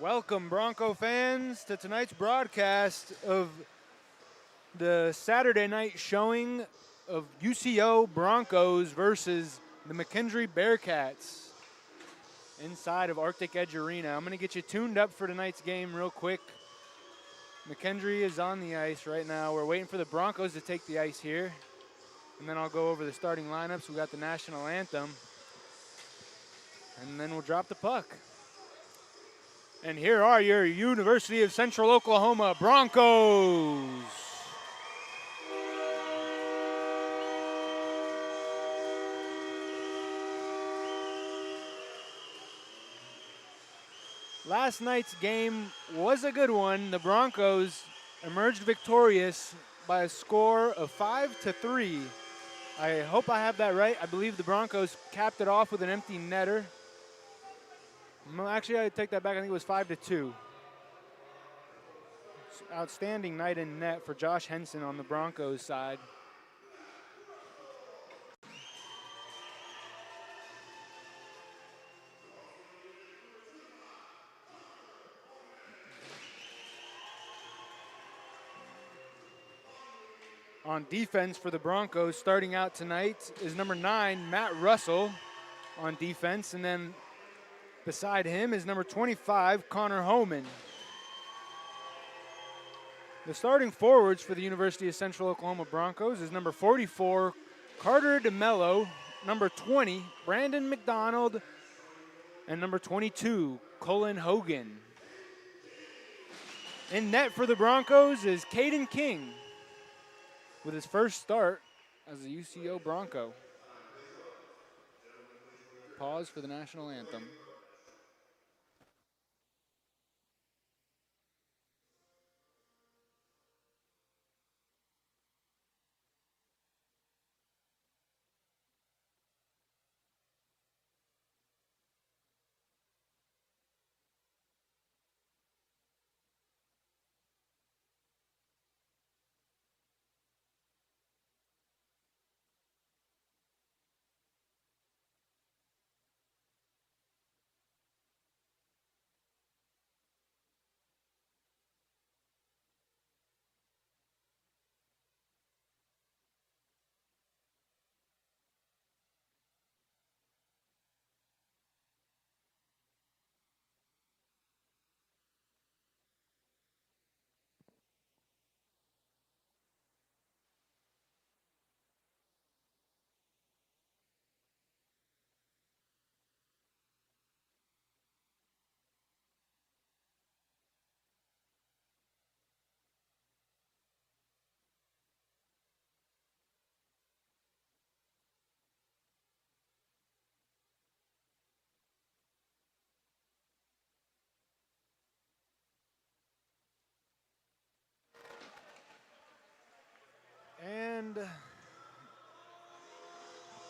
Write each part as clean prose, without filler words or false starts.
Welcome, Bronco fans, to tonight's broadcast of the Saturday night showing of UCO Broncos versus the Mckendree Bearcats inside of Arctic Edge Arena. I'm going to get you tuned up for tonight's game real quick. Mckendree is on the ice right now. We're waiting for the Broncos to take the ice here, and then I'll go over the starting lineups. We got the national anthem, and then we'll drop the puck. And here are your University of Central Oklahoma Broncos. Last night's game was a good one. The Broncos emerged victorious by a score of 5-3. I hope I have that right. I believe the Broncos capped it off with an empty netter. Actually, I take that back. I think it was 5-2. Outstanding night in net for Josh Henson on the Broncos side. On defense for the Broncos, starting out tonight, is number 9, Matt Russell on defense. And then beside him is number 25, Connor Homan. The starting forwards for the University of Central Oklahoma Broncos is number 44, Carter DeMello, number 20, Brandon McDonald, and number 22, Cullen Hogan. In net for the Broncos is Caden King with his first start as a UCO Bronco. Pause for the national anthem.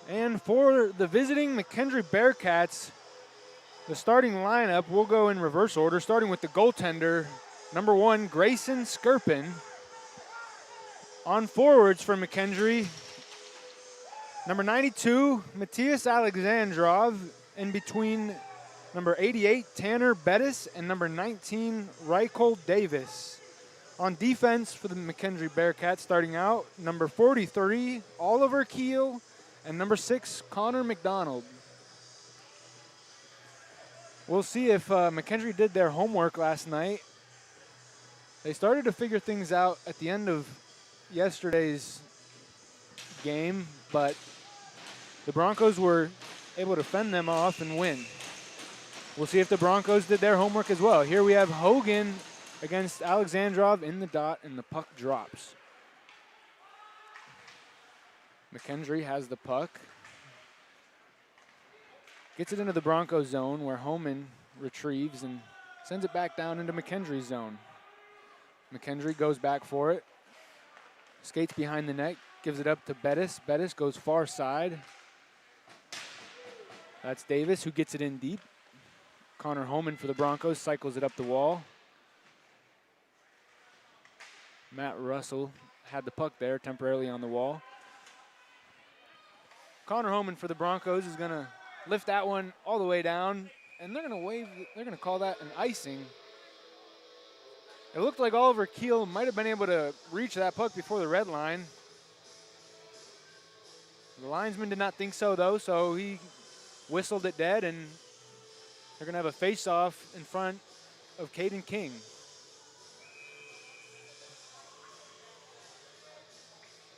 And for the visiting Mckendree Bearcats, the starting lineup will go in reverse order, starting with the goaltender, number 1, Grayson Skirpin. On forwards for Mckendree, number 92, Matthias Alexandrov, in between number 88, Tanner Bettis, and number 19, Reichel Davis. On defense for the Mckendree Bearcats, starting out, number 43, Oliver Keel, and number 6, Connor McDonald. We'll see if Mckendree did their homework last night. They started to figure things out at the end of yesterday's game, but the Broncos were able to fend them off and win. We'll see if the Broncos did their homework as well. Here we have Hogan against Alexandrov in the dot, and the puck drops. Mckendree has the puck. Gets it into the Broncos zone where Homan retrieves and sends it back down into Mckendree's zone. Mckendree goes back for it. Skates behind the net, gives it up to Bettis. Bettis goes far side. That's Davis who gets it in deep. Connor Homan for the Broncos cycles it up the wall. Matt Russell had the puck there temporarily on the wall. Connor Homan for the Broncos is going to lift that one all the way down, and they're going to call that an icing It looked like Oliver Keel might have been able to reach that puck before the red line. The linesman did not think so, though, so he whistled it dead, and they're going to have a face-off in front of Caden King.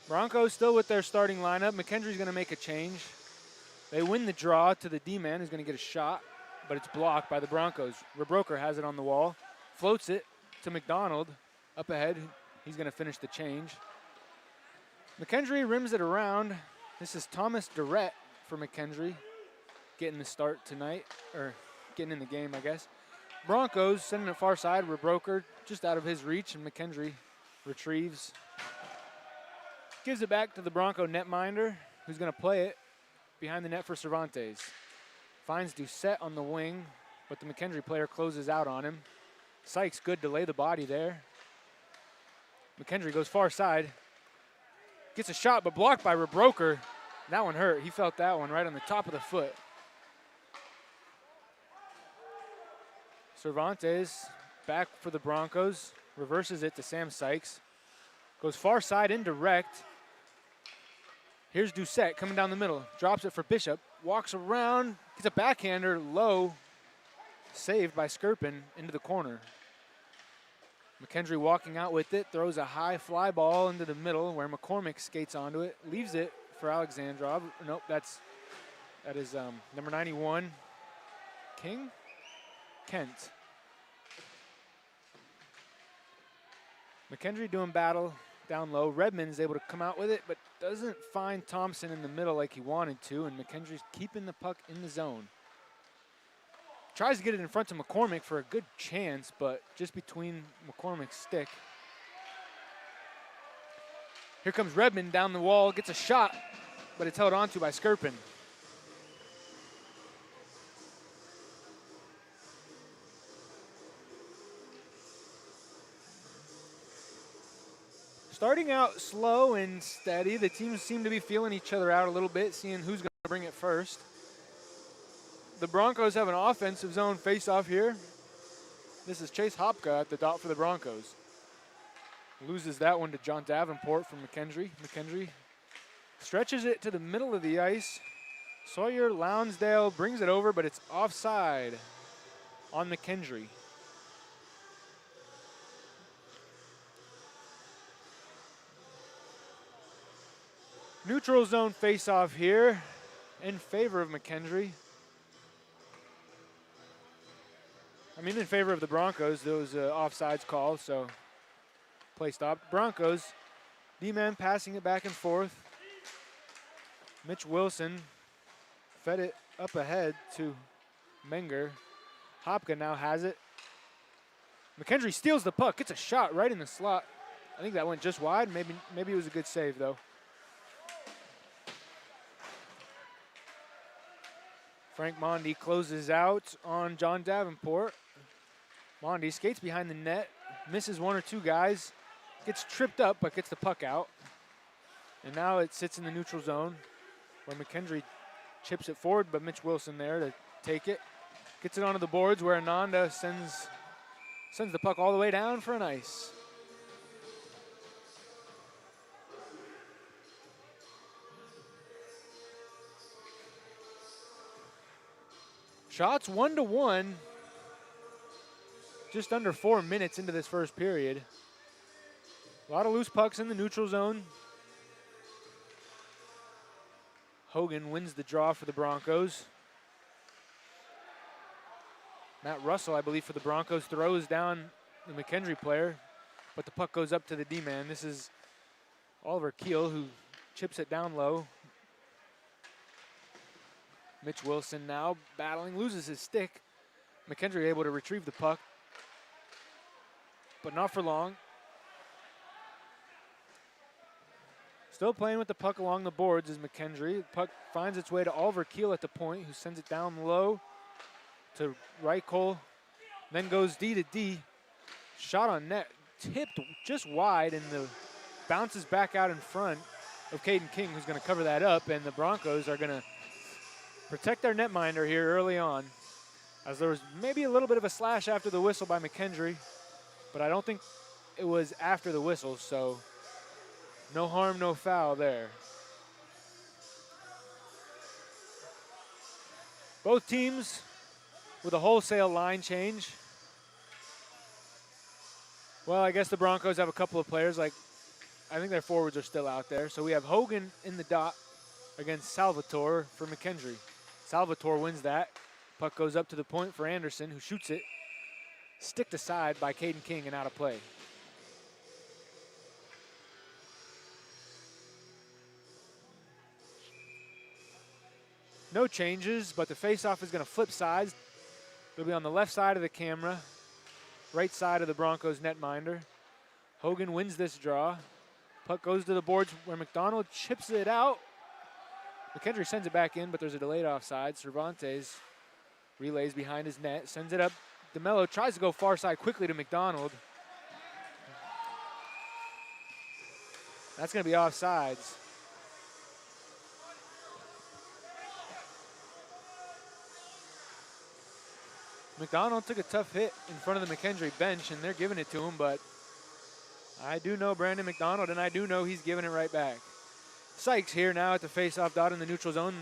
Broncos still with their starting lineup. Mckendree's going to make a change. They win the draw to the D-man, who's going to get a shot, but it's blocked by the Broncos. Rebroker has it on the wall, floats it to McDonald. Up ahead, he's going to finish the change. Mckendree rims it around. This is Thomas Durrett for Mckendree, getting the start tonight, or getting in the game, I guess. Broncos sending it far side. Rebroker just out of his reach, and Mckendree retrieves. Gives it back to the Bronco netminder, who's going to play it behind the net for Cervantes. Finds Doucette on the wing, but the Mckendree player closes out on him. Sykes good to lay the body there. Mckendree goes far side. Gets a shot, but blocked by Rebroker. That one hurt. He felt that one right on the top of the foot. Cervantes back for the Broncos. Reverses it to Sam Sykes. Goes far side indirect. Here's Doucette coming down the middle. Drops it for Bishop. Walks around. Gets a backhander low. Saved by Skirpin into the corner. Mckendree walking out with it. Throws a high fly ball into the middle where McCormick skates onto it. Leaves it for Alexandrov. Nope, that is number 91. Kent. Mckendree doing battle down low. Redmond's able to come out with it, but doesn't find Thompson in the middle like he wanted to, and Mckendree's keeping the puck in the zone. Tries to get it in front of McCormick for a good chance, but just between McCormick's stick. Here comes Redmond down the wall, gets a shot, but it's held onto by Skirpin. Starting out slow and steady, the teams seem to be feeling each other out a little bit, seeing who's going to bring it first. The Broncos have an offensive zone face-off here. This is Chase Hopka at the dot for the Broncos. Loses that one to John Davenport from Mckendree. Mckendree stretches it to the middle of the ice. Sawyer Lounsdale brings it over, but it's offside on Mckendree. Neutral zone face-off here in favor of Mckendree. In favor of the Broncos. Those offsides call, so play stopped. Broncos, D-man passing it back and forth. Mitch Wilson fed it up ahead to Menger. Hopka now has it. Mckendree steals the puck, gets a shot right in the slot. I think that went just wide. Maybe it was a good save, though. Frank Mondi closes out on John Davenport. Mondi skates behind the net, misses one or two guys, gets tripped up but gets the puck out. And now it sits in the neutral zone where Mckendree chips it forward, but Mitch Wilson there to take it. Gets it onto the boards where Ananda sends the puck all the way down for an ice. Shots 1-1. Just under 4 minutes into this first period. A lot of loose pucks in the neutral zone. Hogan wins the draw for the Broncos. Matt Russell, I believe, for the Broncos, throws down the Mckendree player, but the puck goes up to the D-man. This is Oliver Keel, who chips it down low. Mitch Wilson now battling, loses his stick. Mckendree able to retrieve the puck, but not for long. Still playing with the puck along the boards is Mckendree. The puck finds its way to Oliver Keel at the point, who sends it down low to Reichel, then goes D to D. Shot on net, tipped just wide, and the bounces back out in front of Caden King, who's going to cover that up, and the Broncos are going to protect their netminder here early on, as there was maybe a little bit of a slash after the whistle by Mckendree. but I don't think it was after the whistle, so no harm, no foul there. Both teams with a wholesale line change. Well, I guess the Broncos have a couple of players, like I think their forwards are still out there. So we have Hogan in the dot against Salvatore for Mckendree. Salvatore wins that. Puck goes up to the point for Anderson, who shoots it. Sticked aside by Caden King and out of play. No changes, but the faceoff is going to flip sides. It'll be on the left side of the camera, right side of the Broncos netminder. Hogan wins this draw. Puck goes to the boards where McDonald chips it out. Mckendree sends it back in, but there's a delayed offside. Cervantes relays behind his net, sends it up. DeMello tries to go far side quickly to McDonald. That's going to be offsides. McDonald took a tough hit in front of the Mckendree bench, and they're giving it to him, but I do know Brandon McDonald, and I do know he's giving it right back. Sykes here now at the face-off dot in the neutral zone.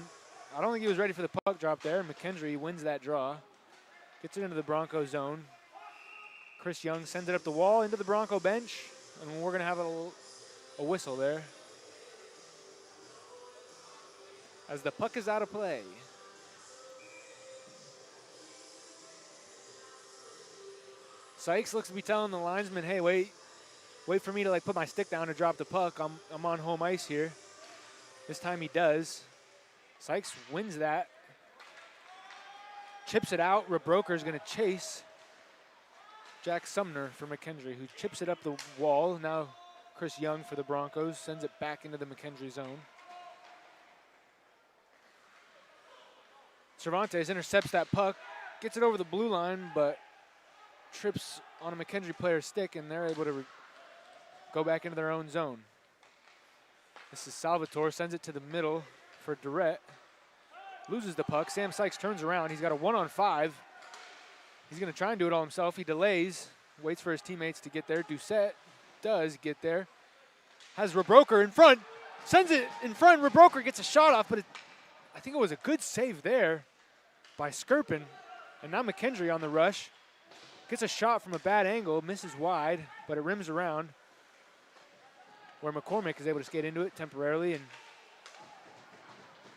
I don't think he was ready for the puck drop there. Mckendree wins that draw. Gets it into the Bronco zone. Chris Young sends it up the wall into the Bronco bench, and we're going to have a whistle there as the puck is out of play. Sykes looks to be telling the linesman, hey, wait for me to put my stick down to drop the puck. I'm on home ice here. This time he does. Sykes wins that. Chips it out. Rebroker's going to chase Jack Sumner for Mckendree, who chips it up the wall. Now Chris Young for the Broncos sends it back into the Mckendree zone. Cervantes intercepts that puck, gets it over the blue line, but trips on a Mckendree player's stick, and they're able to go back into their own zone. This is Salvatore, sends it to the middle for Durrett. Loses the puck. Sam Sykes turns around. He's got a 1-on-5. He's going to try and do it all himself. He delays, waits for his teammates to get there. Doucette does get there. Has Rebroker in front. Sends it in front. Rebroker gets a shot off, but I think it was a good save there by Skirpin. And now Mckendree on the rush. Gets a shot from a bad angle, misses wide, but it rims around where McCormick is able to skate into it temporarily, and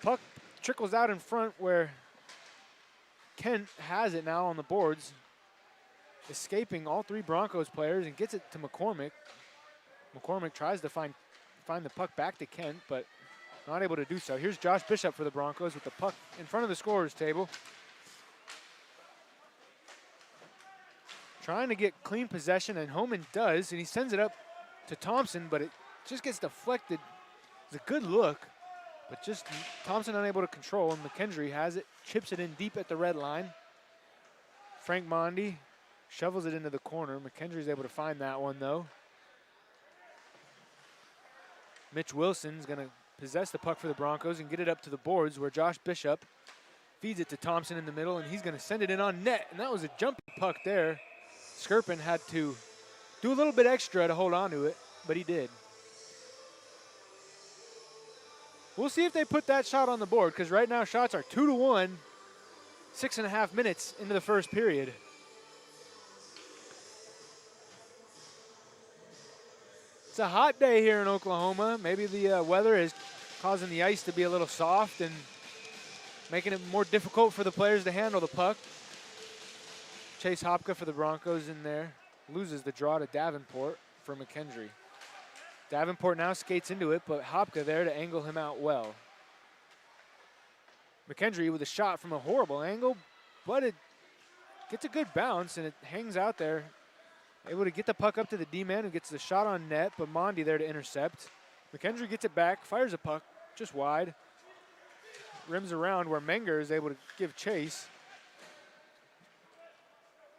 puck trickles out in front where Kent has it now on the boards, escaping all three Broncos players and gets it to McCormick. McCormick tries to find the puck back to Kent, but not able to do so. Here's Josh Bishop for the Broncos with the puck in front of the scorer's table. Trying to get clean possession, and Homan does, and he sends it up to Thompson, but it just gets deflected. It's a good look, but just Thompson unable to control, and Mckendree has it, chips it in deep at the red line. Frank Mondi shovels it into the corner. Mckendree's able to find that one, though. Mitch Wilson's going to possess the puck for the Broncos and get it up to the boards where Josh Bishop feeds it to Thompson in the middle, and he's going to send it in on net, and that was a jumpy puck there. Skirpin had to do a little bit extra to hold on to it, but he did. We'll see if they put that shot on the board, because right now shots are 2-1, 6.5 minutes into the first period. It's a hot day here in Oklahoma. Maybe the weather is causing the ice to be a little soft and making it more difficult for the players to handle the puck. Chase Hopka for the Broncos in there. Loses the draw to Davenport for Mckendree. Davenport now skates into it, but Hopka there to angle him out well. Mckendree with a shot from a horrible angle, but it gets a good bounce, and it hangs out there. Able to get the puck up to the D-man, who gets the shot on net, but Mondi there to intercept. Mckendree gets it back, fires a puck just wide. Rims around where Menger is able to give chase.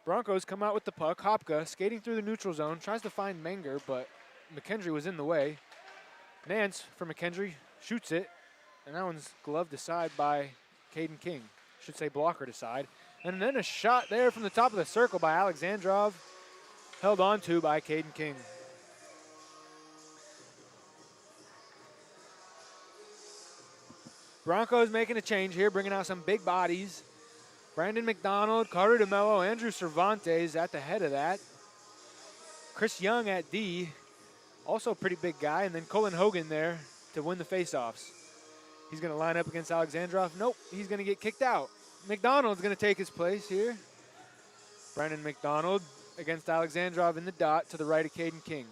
Broncos come out with the puck. Hopka skating through the neutral zone, tries to find Menger, but Mckendree was in the way. Nance for Mckendree shoots it, and that one's gloved aside by Caden King. Should say blocker aside. And then a shot there from the top of the circle by Alexandrov. held on to by Caden King. Broncos making a change here, bringing out some big bodies. Brandon McDonald, Carter DeMello, Andrew Cervantes at the head of that. Chris Young at D, also a pretty big guy. And then Colin Hogan there to win the faceoffs. He's going to line up against Alexandrov. Nope, he's going to get kicked out. McDonald's going to take his place here. Brandon McDonald against Alexandrov in the dot to the right of Caden King.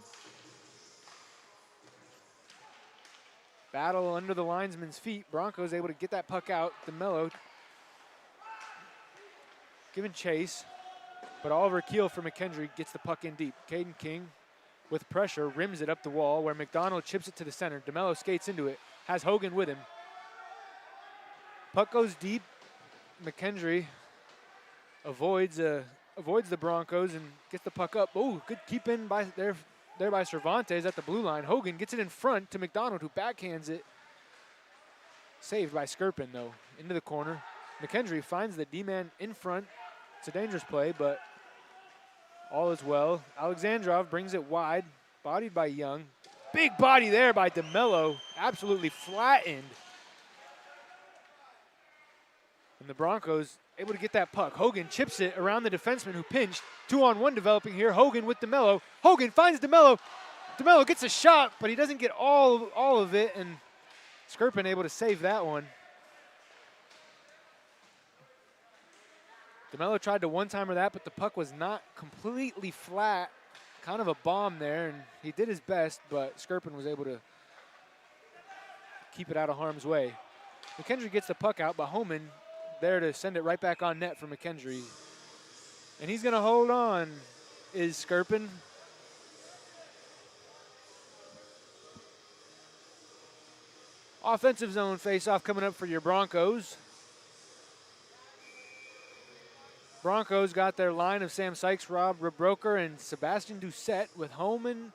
Battle under the linesman's feet. Broncos able to get that puck out. DeMello giving chase, but Oliver Keel for Mckendree gets the puck in deep. Caden King with pressure rims it up the wall where McDonald chips it to the center. DeMello skates into it, has Hogan with him. Puck goes deep. Mckendree avoids the Broncos and gets the puck up. Oh, good keep in by there by Cervantes at the blue line. Hogan gets it in front to McDonald, who backhands it. Saved by Skirpin, though, into the corner. Mckendree finds the D-man in front. It's a dangerous play, but all is well. Alexandrov brings it wide, bodied by Young. Big body there by DeMello, absolutely flattened. And the Broncos able to get that puck. Hogan chips it around the defenseman who pinched. 2-on-1 developing here. Hogan with DeMello. Hogan finds DeMello. DeMello gets a shot, but he doesn't get all of it, and Skirpin able to save that one. DeMello tried to one-timer that, but the puck was not completely flat. Kind of a bomb there, and he did his best, but Skirpin was able to keep it out of harm's way. Mckendree gets the puck out, but Homan there to send it right back on net for Mckendree. And he's going to hold on, is Skirpin. Offensive zone face-off coming up for your Broncos. Broncos got their line of Sam Sykes, Rob Rebroker, and Sebastian Doucette with Homan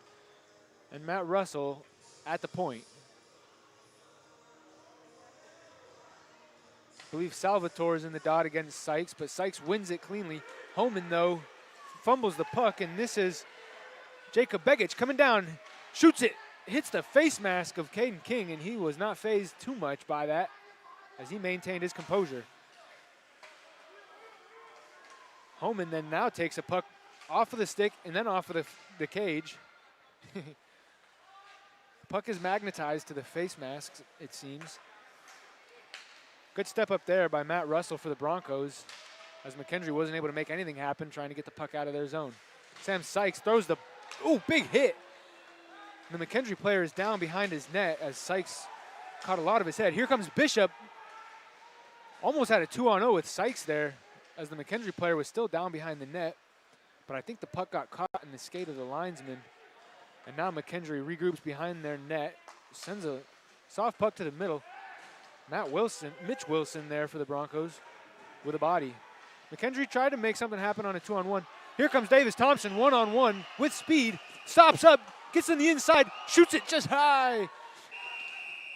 and Matt Russell at the point. I believe Salvatore is in the dot against Sykes, but Sykes wins it cleanly. Homan, though, fumbles the puck, and this is Jacob Begic coming down, shoots it, hits the face mask of Caden King, and he was not fazed too much by that as he maintained his composure. Homan then now takes a puck off of the stick and then off of the cage. Puck is magnetized to the face masks, it seems. Good step up there by Matt Russell for the Broncos, as Mckendree wasn't able to make anything happen trying to get the puck out of their zone. Sam Sykes throws the, big hit. And the Mckendree player is down behind his net as Sykes caught a lot of his head. Here comes Bishop. Almost had a 2-on-0 with Sykes there, as the Mckendree player was still down behind the net. But I think the puck got caught in the skate of the linesman. And now Mckendree regroups behind their net, sends a soft puck to the middle. Mitch Wilson there for the Broncos with a body. Mckendree tried to make something happen on a 2-on-1. Here comes Davis Thompson, 1-on-1 with speed, stops up, gets in the inside, shoots it just high.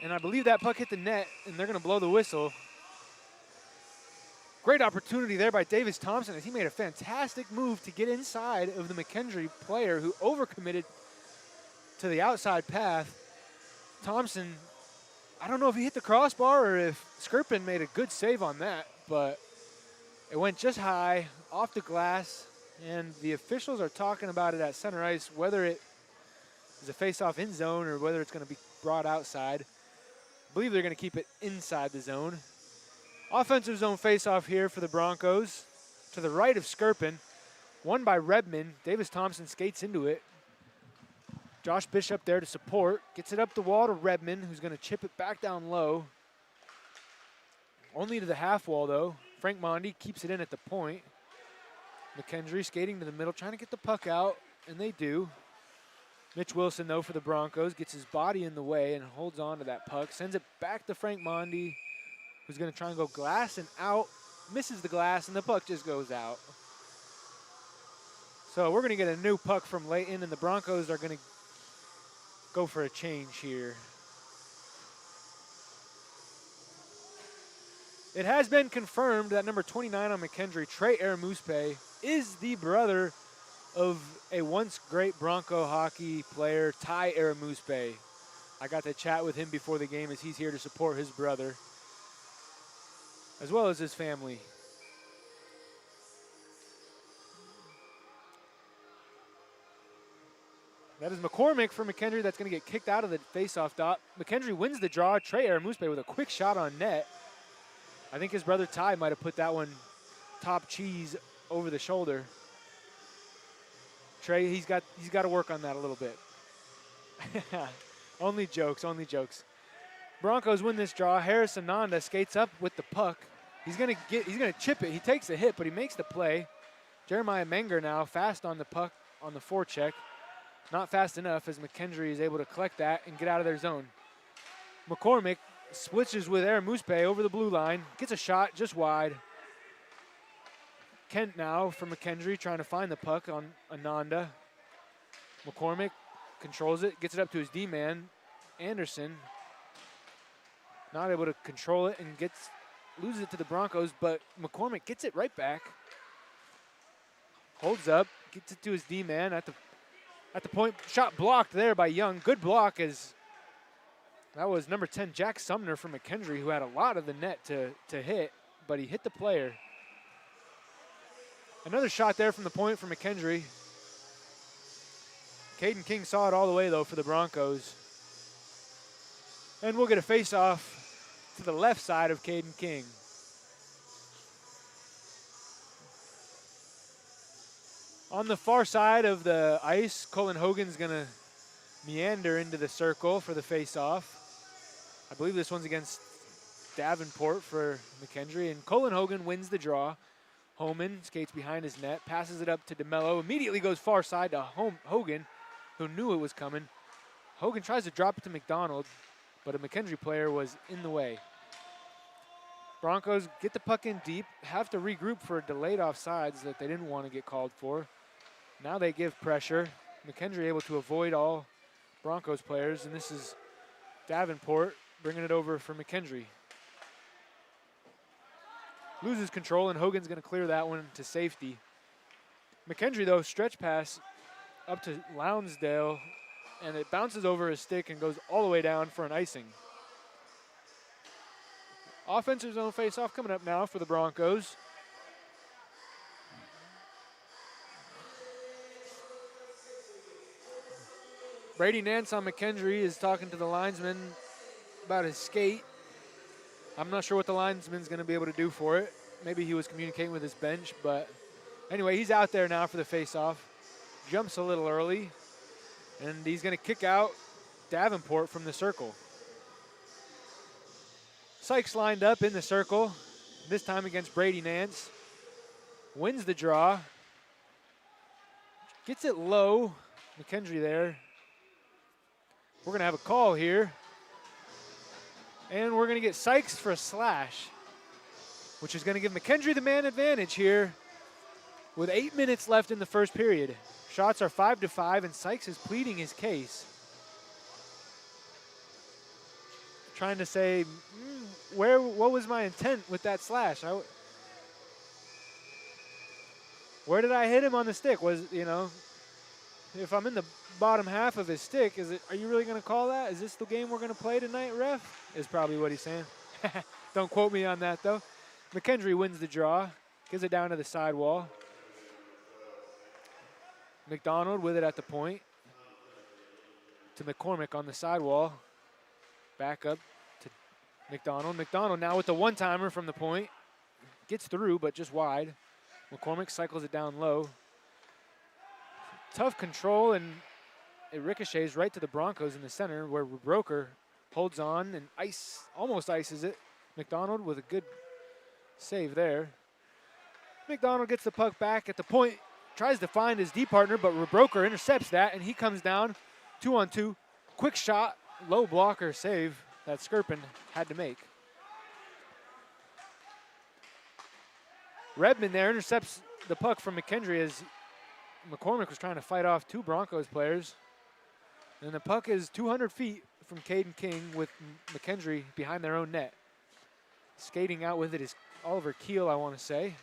And I believe that puck hit the net, and they're going to blow the whistle. Great opportunity there by Davis Thompson as he made a fantastic move to get inside of the Mckendree player who overcommitted to the outside path. Thompson, I don't know if he hit the crossbar or if Skirpin made a good save on that, but it went just high off the glass, and the officials are talking about it at center ice, whether it is a face-off in zone or whether it's going to be brought outside. I believe they're going to keep it inside the zone. Offensive zone face-off here for the Broncos. To the right of Skirpin, won by Redmond. Davis Thompson skates into it. Josh Bishop there to support. Gets it up the wall to Redmond, who's going to chip it back down low. Only to the half wall, though. Frank Mondi keeps it in at the point. Mckendree skating to the middle, trying to get the puck out, and they do. Mitch Wilson, though, for the Broncos, gets his body in the way and holds on to that puck. Sends it back to Frank Mondi, who's going to try and go glass and out. Misses the glass, and the puck just goes out. So we're going to get a new puck from Layton, and the Broncos are going to go for a change here. It has been confirmed that number 29 on Mckendree, Trey Aramuspe, is the brother of a once great Bronco hockey player, Ty Aramuspe. I got to chat with him before the game as he's here to support his brother, as well as his family. That is McCormick for Mckendree. That's going to get kicked out of the faceoff dot. Mckendree wins the draw. Trey Aramuspe with a quick shot on net. I think his brother Ty might have put that one top cheese over the shoulder. Trey, he's got to work on that a little bit. Only jokes, only jokes. Broncos win this draw. Harris Ananda skates up with the puck. He's gonna chip it. He takes the hit, but he makes the play. Jeremiah Menger now fast on the puck on the forecheck. Not fast enough as Mckendree is able to collect that and get out of their zone. McCormick switches with Aramuspe over the blue line. Gets a shot just wide. Kent now for Mckendree trying to find the puck on Ananda. McCormick controls it, gets it up to his D-man, Anderson. Not able to control it and loses it to the Broncos, but McCormick gets it right back. Holds up, gets it to his D-man at the point. Shot blocked there by Young. Good block as that was number 10, Jack Sumner from Mckendree, who had a lot of the net to hit, but he hit the player. Another shot there from the point for Mckendree. Caden King saw it all the way, though, for the Broncos. And we'll get a face-off to the left side of Caden King. On the far side of the ice, Colin Hogan's going to meander into the circle for the face-off. I believe this one's against Davenport for Mckendree, and Colin Hogan wins the draw. Homan skates behind his net, passes it up to DeMello, immediately goes far side to Hogan, who knew it was coming. Hogan tries to drop it to McDonald, but a Mckendree player was in the way. Broncos get the puck in deep, have to regroup for delayed offsides that they didn't want to get called for. Now they give pressure. Mckendree able to avoid all Broncos players, and this is Davenport bringing it over for Mckendree. Loses control, and Hogan's going to clear that one to safety. Mckendree, though, stretch pass up to Lounsdale, and it bounces over his stick and goes all the way down for an icing. Offensive zone face-off coming up now for the Broncos. Brady Nance on Mckendree is talking to the linesman about his skate. I'm not sure what the linesman's going to be able to do for it. Maybe he was communicating with his bench, but anyway, he's out there now for the face-off. Jumps a little early, and he's going to kick out Davenport from the circle. Sykes lined up in the circle, this time against Brady Nance. Wins the draw. Gets it low. Mckendree there. We're going to have a call here. And we're going to get Sykes for a slash, which is going to give Mckendree the man advantage here with 8 minutes left in the first period. Shots are 5-5, and Sykes is pleading his case. Trying to say, what was my intent with that slash? Where did I hit him on the stick? If I'm in the bottom half of his stick, are you really going to call that? Is this the game we're going to play tonight, ref? Is probably what he's saying. Don't quote me on that, though. Mckendree wins the draw, gives it down to the sidewall. McDonald with it at the point to McCormick on the sidewall. Back up to McDonald. McDonald now with the one-timer from the point. Gets through, but just wide. McCormick cycles it down low. Tough control, and it ricochets right to the Broncos in the center, where Broker holds on and almost ices it. McDonald with a good save there. McDonald gets the puck back at the point, tries to find his D partner, but Broker intercepts that, and he comes down 2-on-2. Quick shot, low blocker save that Skirpin had to make. Redmond there intercepts the puck from Mckendree as McCormick was trying to fight off two Broncos players. And the puck is 200 feet from Caden King with Mckendree behind their own net. Skating out with it is Oliver Keel, I want to say.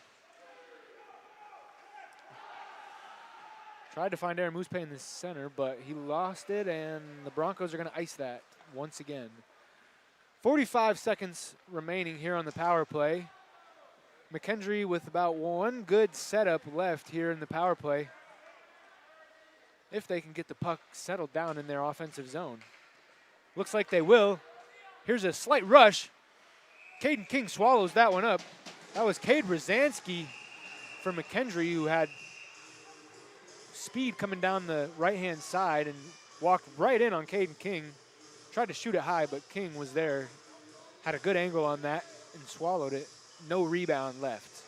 Tried to find Aaron Moosepay in the center, but he lost it, and the Broncos are going to ice that once again. 45 seconds remaining here on the power play. Mckendree with about one good setup left here in the power play, if they can get the puck settled down in their offensive zone. Looks like they will. Here's a slight rush. Caden King swallows that one up. That was Cade Rosansky for Mckendree, who had speed coming down the right-hand side and walked right in on Caden King. Tried to shoot it high, but King was there. Had a good angle on that and swallowed it. No rebound left.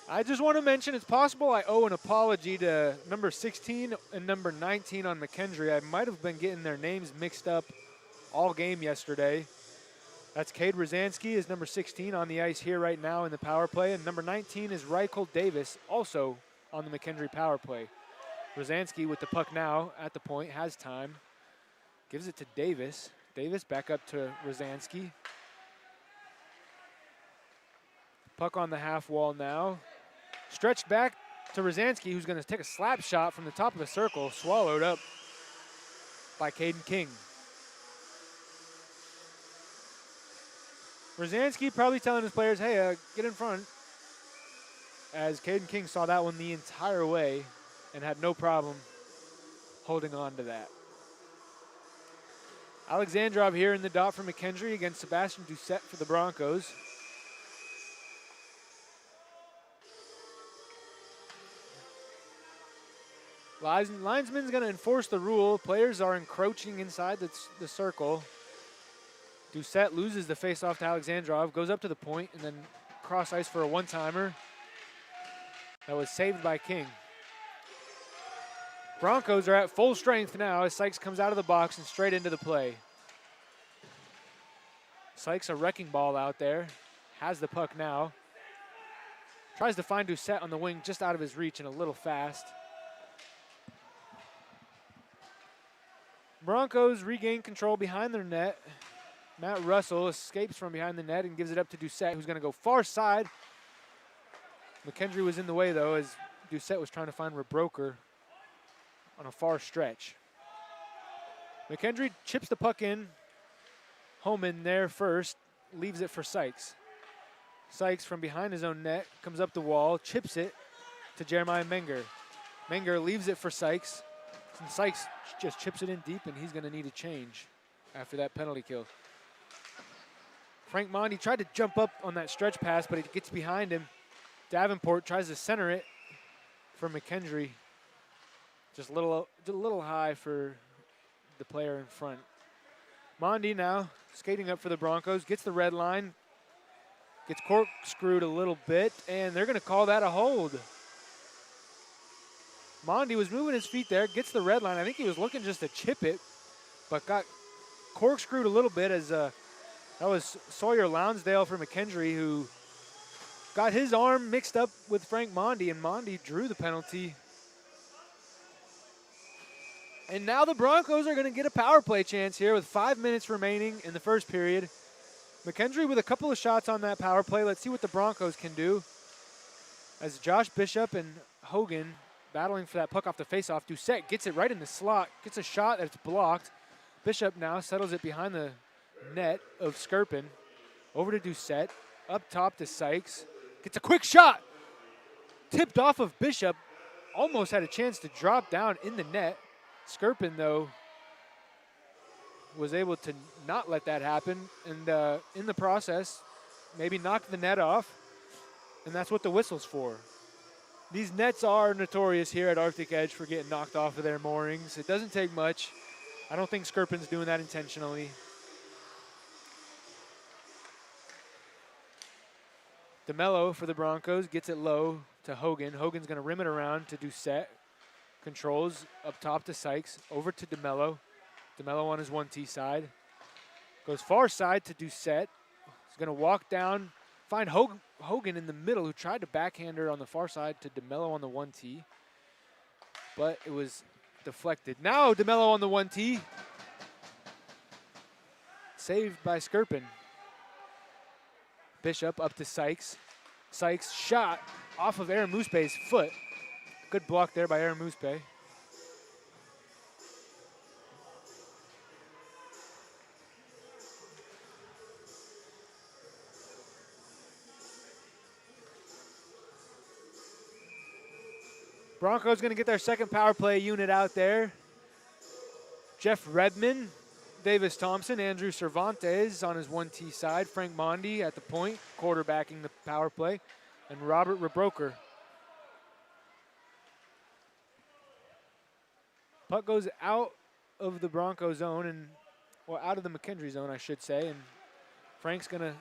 I just want to mention it's possible I owe an apology to number 16 and number 19 on Mckendree. I might have been getting their names mixed up all game yesterday. That's Cade Rosansky is number 16 on the ice here right now in the power play, and number 19 is Rykel Davis, also on the Mckendree power play. Rosansky with the puck now at the point, has time, gives it to Davis. Davis back up to Rosansky. Puck on the half wall now. Stretched back to Rosansky, who's going to take a slap shot from the top of the circle, swallowed up by Caden King. Rosansky probably telling his players, hey, get in front, as Caden King saw that one the entire way and had no problem holding on to that. Alexandrov here in the dot for Mckendree against Sebastian Doucette for the Broncos. Linesman's going to enforce the rule. Players are encroaching inside the circle. Doucette loses the faceoff to Alexandrov, goes up to the point, and then cross ice for a one-timer. That was saved by King. Broncos are at full strength now as Sykes comes out of the box and straight into the play. Sykes a wrecking ball out there, has the puck now. Tries to find Doucette on the wing just out of his reach and a little fast. Broncos regain control behind their net. Matt Russell escapes from behind the net and gives it up to Doucette, who's going to go far side. Mckendree was in the way, though, as Doucette was trying to find Rebroker on a far stretch. Mckendree chips the puck in. Homan there first, leaves it for Sykes. Sykes from behind his own net, comes up the wall, chips it to Jeremiah Menger. Menger leaves it for Sykes. And Sykes just chips it in deep, and he's going to need a change after that penalty kill. Frank Mondi tried to jump up on that stretch pass, but it gets behind him. Davenport tries to center it for Mckendree. Just a little high for the player in front. Mondi now skating up for the Broncos, gets the red line, gets corkscrewed a little bit, and they're going to call that a hold. Mondi was moving his feet there, gets the red line. I think he was looking just to chip it, but got corkscrewed a little bit as that was Sawyer Lounsdale for Mckendree, who got his arm mixed up with Frank Mondi, and Mondi drew the penalty. And now the Broncos are going to get a power play chance here with 5 minutes remaining in the first period. Mckendree with a couple of shots on that power play. Let's see what the Broncos can do. As Josh Bishop and Hogan battling for that puck off the faceoff. Doucette gets it right in the slot, gets a shot that's blocked. Bishop now settles it behind the net of Skirpin. Over to Doucette, up top to Sykes. Gets a quick shot. Tipped off of Bishop. Almost had a chance to drop down in the net. Skirpin, though, was able to not let that happen. And in the process, maybe knocked the net off. And that's what the whistle's for. These nets are notorious here at Arctic Edge for getting knocked off of their moorings. It doesn't take much. I don't think Skirpin's doing that intentionally. DeMello for the Broncos gets it low to Hogan. Hogan's going to rim it around to Doucette. Controls up top to Sykes. Over to DeMello. DeMello on his 1T side. Goes far side to Doucette. He's going to walk down, find Hogan in the middle, who tried to backhand her on the far side to DeMello on the 1T. But it was deflected. Now DeMello on the 1T. Saved by Skirpin. Bishop up to Sykes. Sykes shot off of Aaron Muspe's foot. Good block there by Aaron Muspe. Broncos going to get their second power play unit out there. Jeff Redmond, Davis Thompson, Andrew Cervantes on his 1T side, Frank Mondi at the point, quarterbacking the power play, and Robert Rebroker. Puck goes out of the Bronco zone, and well, out of the Mckendree zone, I should say, and Frank's going to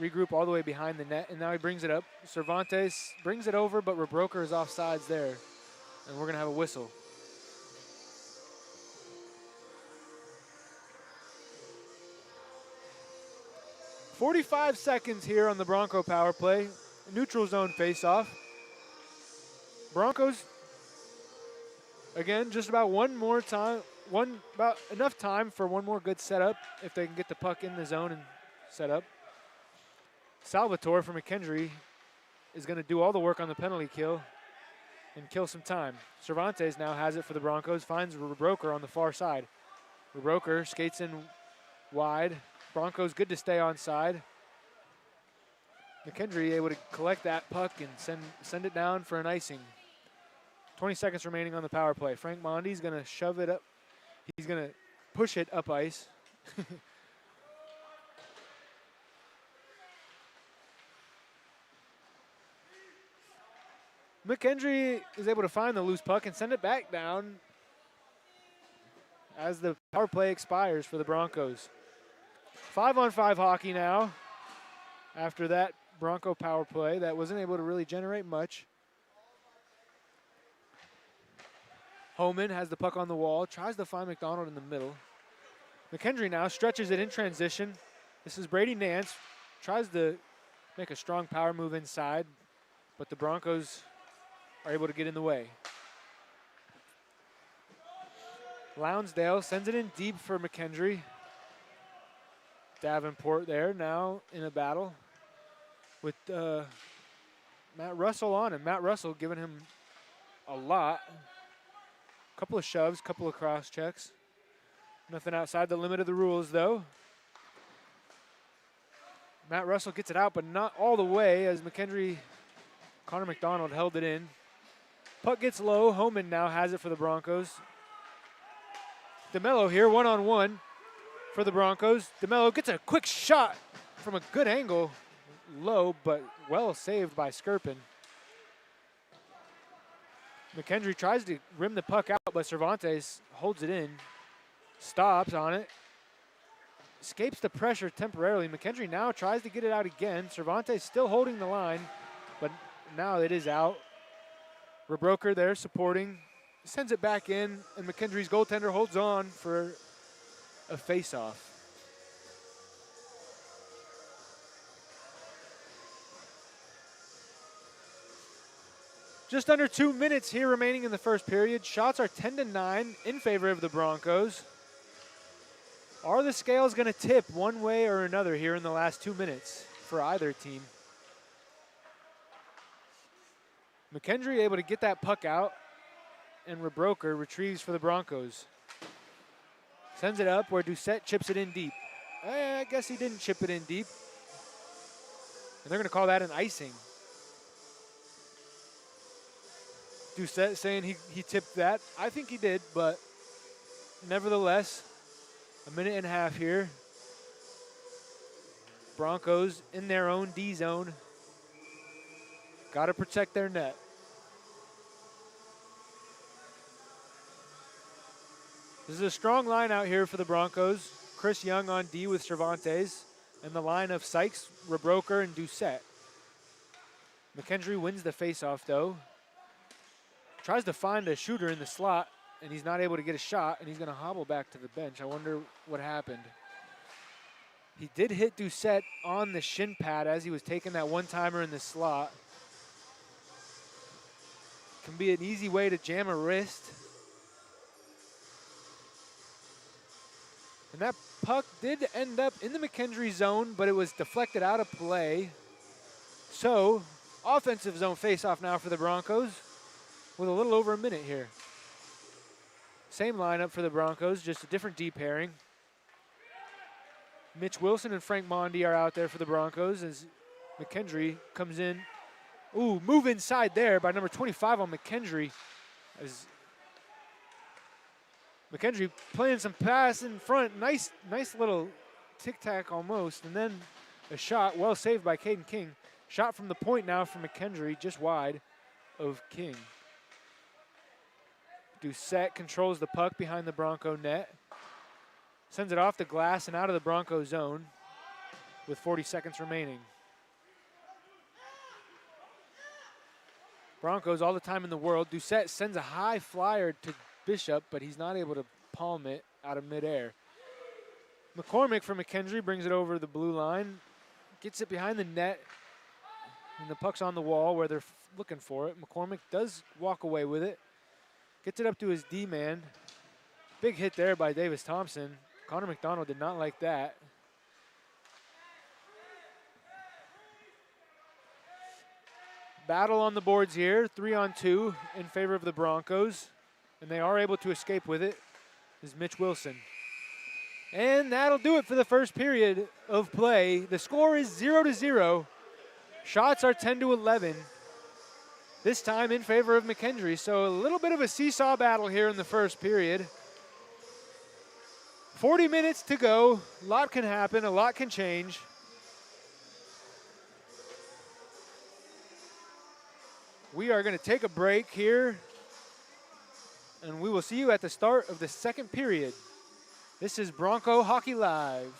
regroup all the way behind the net, and now he brings it up. Cervantes brings it over, but Rebroker is offsides there, and we're going to have a whistle. .45 seconds here on the Bronco power play. Neutral zone faceoff. Broncos, again, just about one more time, about enough time for one more good setup if they can get the puck in the zone and set up. Salvatore from Mckendree is going to do all the work on the penalty kill and kill some time. Cervantes now has it for the Broncos, finds Rebroker on the far side. Rebroker skates in wide. Broncos good to stay on side. Mckendree able to collect that puck and send it down for an icing. 20 seconds remaining on the power play. Frank Mondi's going to shove it up. He's going to push it up ice. Mckendree is able to find the loose puck and send it back down as the power play expires for the Broncos. 5-on-5 hockey now after that Bronco power play that wasn't able to really generate much. Homan has the puck on the wall, tries to find McDonald in the middle. Mckendree now stretches it in transition. This is Brady Nance, tries to make a strong power move inside, but the Broncos are able to get in the way. Lounsdale sends it in deep for Mckendree. Davenport there now in a battle with Matt Russell on him. Matt Russell giving him a lot. Couple of shoves, couple of cross checks. Nothing outside the limit of the rules though. Matt Russell gets it out, but not all the way as Mckendree, Connor McDonald held it in. Puck gets low. Homan now has it for the Broncos. DeMello here, one-on-one for the Broncos. DeMello gets a quick shot from a good angle. Low, but well saved by Skirpin. Mckendree tries to rim the puck out, but Cervantes holds it in. Stops on it. Escapes the pressure temporarily. Mckendree now tries to get it out again. Cervantes still holding the line, but now it is out. Rebroker there supporting. Sends it back in, and Mckendree's goaltender holds on for a face-off. Just under 2 minutes here remaining in the first period. Shots are 10-9 in favor of the Broncos. Are the scales going to tip one way or another here in the last 2 minutes for either team? Mckendree able to get that puck out, and Rebroker retrieves for the Broncos. Sends it up where Doucette chips it in deep. I guess he didn't chip it in deep. And they're going to call that an icing. Doucette saying he tipped that. I think he did, but nevertheless, a minute and a half here. Broncos in their own D zone. Got to protect their net. This is a strong line out here for the Broncos. Chris Young on D with Cervantes, and the line of Sykes, Rebroker, and Doucette. Mckendree wins the faceoff though. Tries to find a shooter in the slot, and he's not able to get a shot, and he's going to hobble back to the bench. I wonder what happened. He did hit Doucette on the shin pad as he was taking that one-timer in the slot. Can be an easy way to jam a wrist. And that puck did end up in the Mckendree zone, but it was deflected out of play. So, offensive zone faceoff now for the Broncos with a little over a minute here. Same lineup for the Broncos, just a different D pairing. Mitch Wilson and Frank Mondi are out there for the Broncos as Mckendree comes in. Ooh, move inside there by number 25 on Mckendree. As Mckendree playing some pass in front. Nice little tic-tac almost. And then a shot, well saved by Caden King. Shot from the point now from Mckendree, just wide of King. Doucette controls the puck behind the Bronco net. Sends it off the glass and out of the Bronco zone with 40 seconds remaining. Broncos all the time in the world. Doucette sends a high flyer to Bishop, but he's not able to palm it out of midair. McCormick from Mckendree brings it over the blue line, gets it behind the net, and the puck's on the wall where they're looking for it. McCormick does walk away with it, gets it up to his D-man. Big hit there by Davis Thompson. Connor McDonald did not like that. Battle on the boards here, 3-on-2 in favor of the Broncos, and they are able to escape with it, is Mitch Wilson. And that'll do it for the first period of play. The score is 0-0. Shots are 10-11. This time in favor of Mckendree, so a little bit of a seesaw battle here in the first period. 40 minutes to go. A lot can happen, a lot can change. We are going to take a break here, and we will see you at the start of the second period. This is Bronco Hockey Live.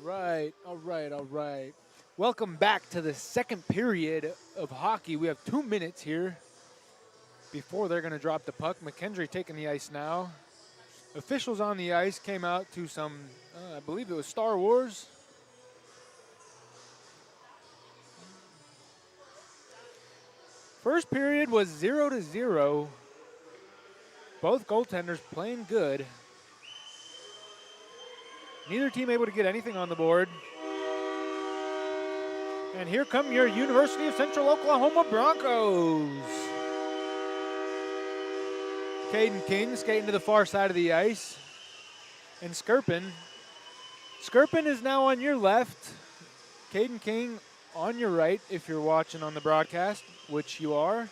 All right. Welcome back to the second period of hockey. We have 2 minutes here before they're going to drop the puck. Mckendree taking the ice now. Officials on the ice came out to some, I believe it was Star Wars. First period was 0-0. Both goaltenders playing good. Neither team able to get anything on the board. And here come your University of Central Oklahoma Broncos. Caden King skating to the far side of the ice. And Skirpin. Skirpin is now on your left. Caden King on your right if you're watching on the broadcast, which you are.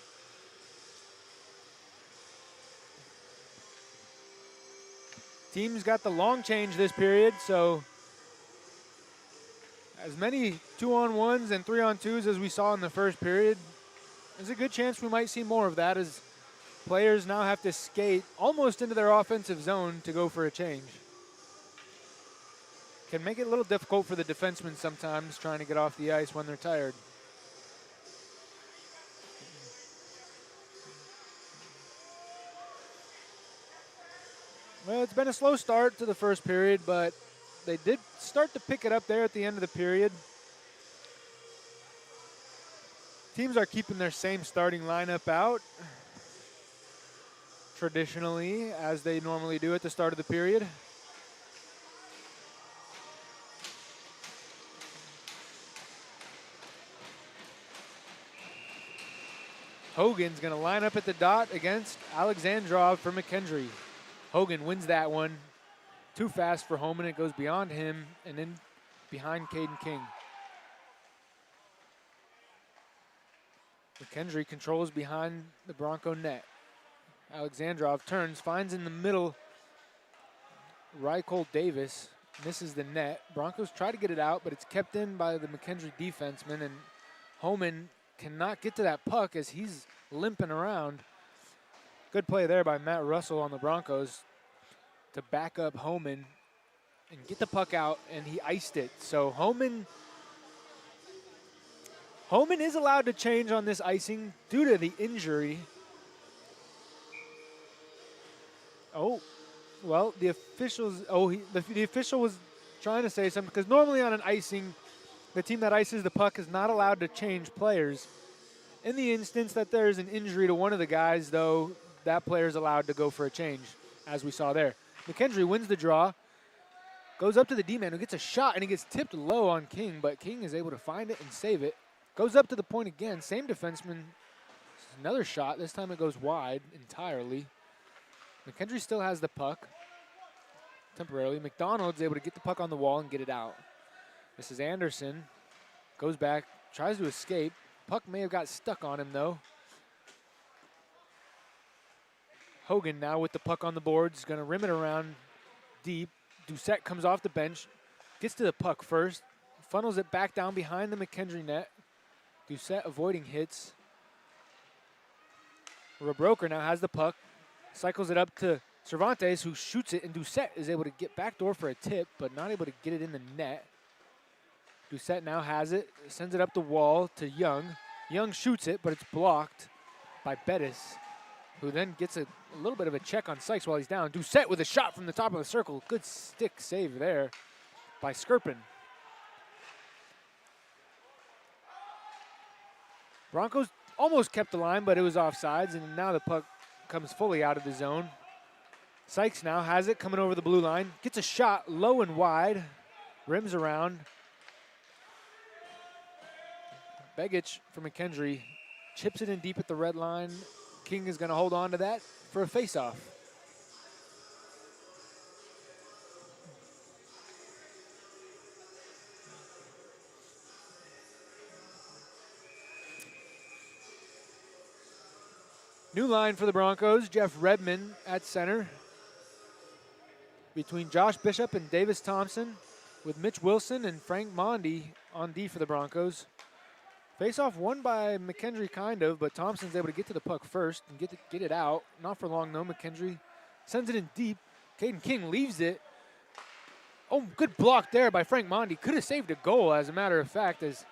Team's got the long change this period, so as many 2-on-1s and 3-on-2s as we saw in the first period, there's a good chance we might see more of that as players now have to skate almost into their offensive zone to go for a change. Can make it a little difficult for the defensemen sometimes trying to get off the ice when they're tired. Well, it's been a slow start to the first period, but they did start to pick it up there at the end of the period. Teams are keeping their same starting lineup out, traditionally, as they normally do at the start of the period. Hogan's going to line up at the dot against Alexandrov for Mckendree. Hogan wins that one. Too fast for Homan. It goes beyond him and then behind Caden King. Mckendree controls behind the Bronco net. Alexandrov turns, finds in the middle. Rycole Davis misses the net. Broncos try to get it out, but it's kept in by the Mckendree defenseman, and Homan cannot get to that puck as he's limping around. Good play there by Matt Russell on the Broncos to back up Homan and get the puck out, and he iced it. So Homan is allowed to change on this icing due to the injury. Oh, well, the officials, the official was trying to say something, because normally on an icing, the team that ices the puck is not allowed to change players. In the instance that there's an injury to one of the guys, though, that player is allowed to go for a change, as we saw there. Mckendree wins the draw, goes up to the D-man, who gets a shot, and he gets tipped low on King, but King is able to find it and save it. Goes up to the point again, same defenseman, another shot. This time it goes wide entirely. Mckendree still has the puck temporarily. McDonald's able to get the puck on the wall and get it out. This is Anderson, goes back, tries to escape. Puck may have got stuck on him, though. Hogan now with the puck on the boards, going to rim it around deep. Doucette comes off the bench, gets to the puck first, funnels it back down behind the Mckendree net. Doucette avoiding hits. Rebroker now has the puck, cycles it up to Cervantes, who shoots it, and Doucette is able to get backdoor for a tip, but not able to get it in the net. Doucette now has it, sends it up the wall to Young. Young shoots it, but it's blocked by Bettis, who then gets a little bit of a check on Sykes while he's down. Doucette with a shot from the top of the circle. Good stick save there by Skirpin. Broncos almost kept the line, but it was offsides, and now the puck comes fully out of the zone. Sykes now has it coming over the blue line. Gets a shot low and wide. Rims around. Begich for Mckendree chips it in deep at the red line. King is going to hold on to that for a face-off. New line for the Broncos. Jeff Redmond at center. Between Josh Bishop and Davis Thompson, with Mitch Wilson and Frank Mondi on D for the Broncos. Face-off won by Mckendree, kind of, but Thompson's able to get to the puck first and get it out. Not for long, though. Mckendree sends it in deep. Caden King leaves it. Oh, good block there by Frank Mondi. Could have saved a goal, as a matter of fact, as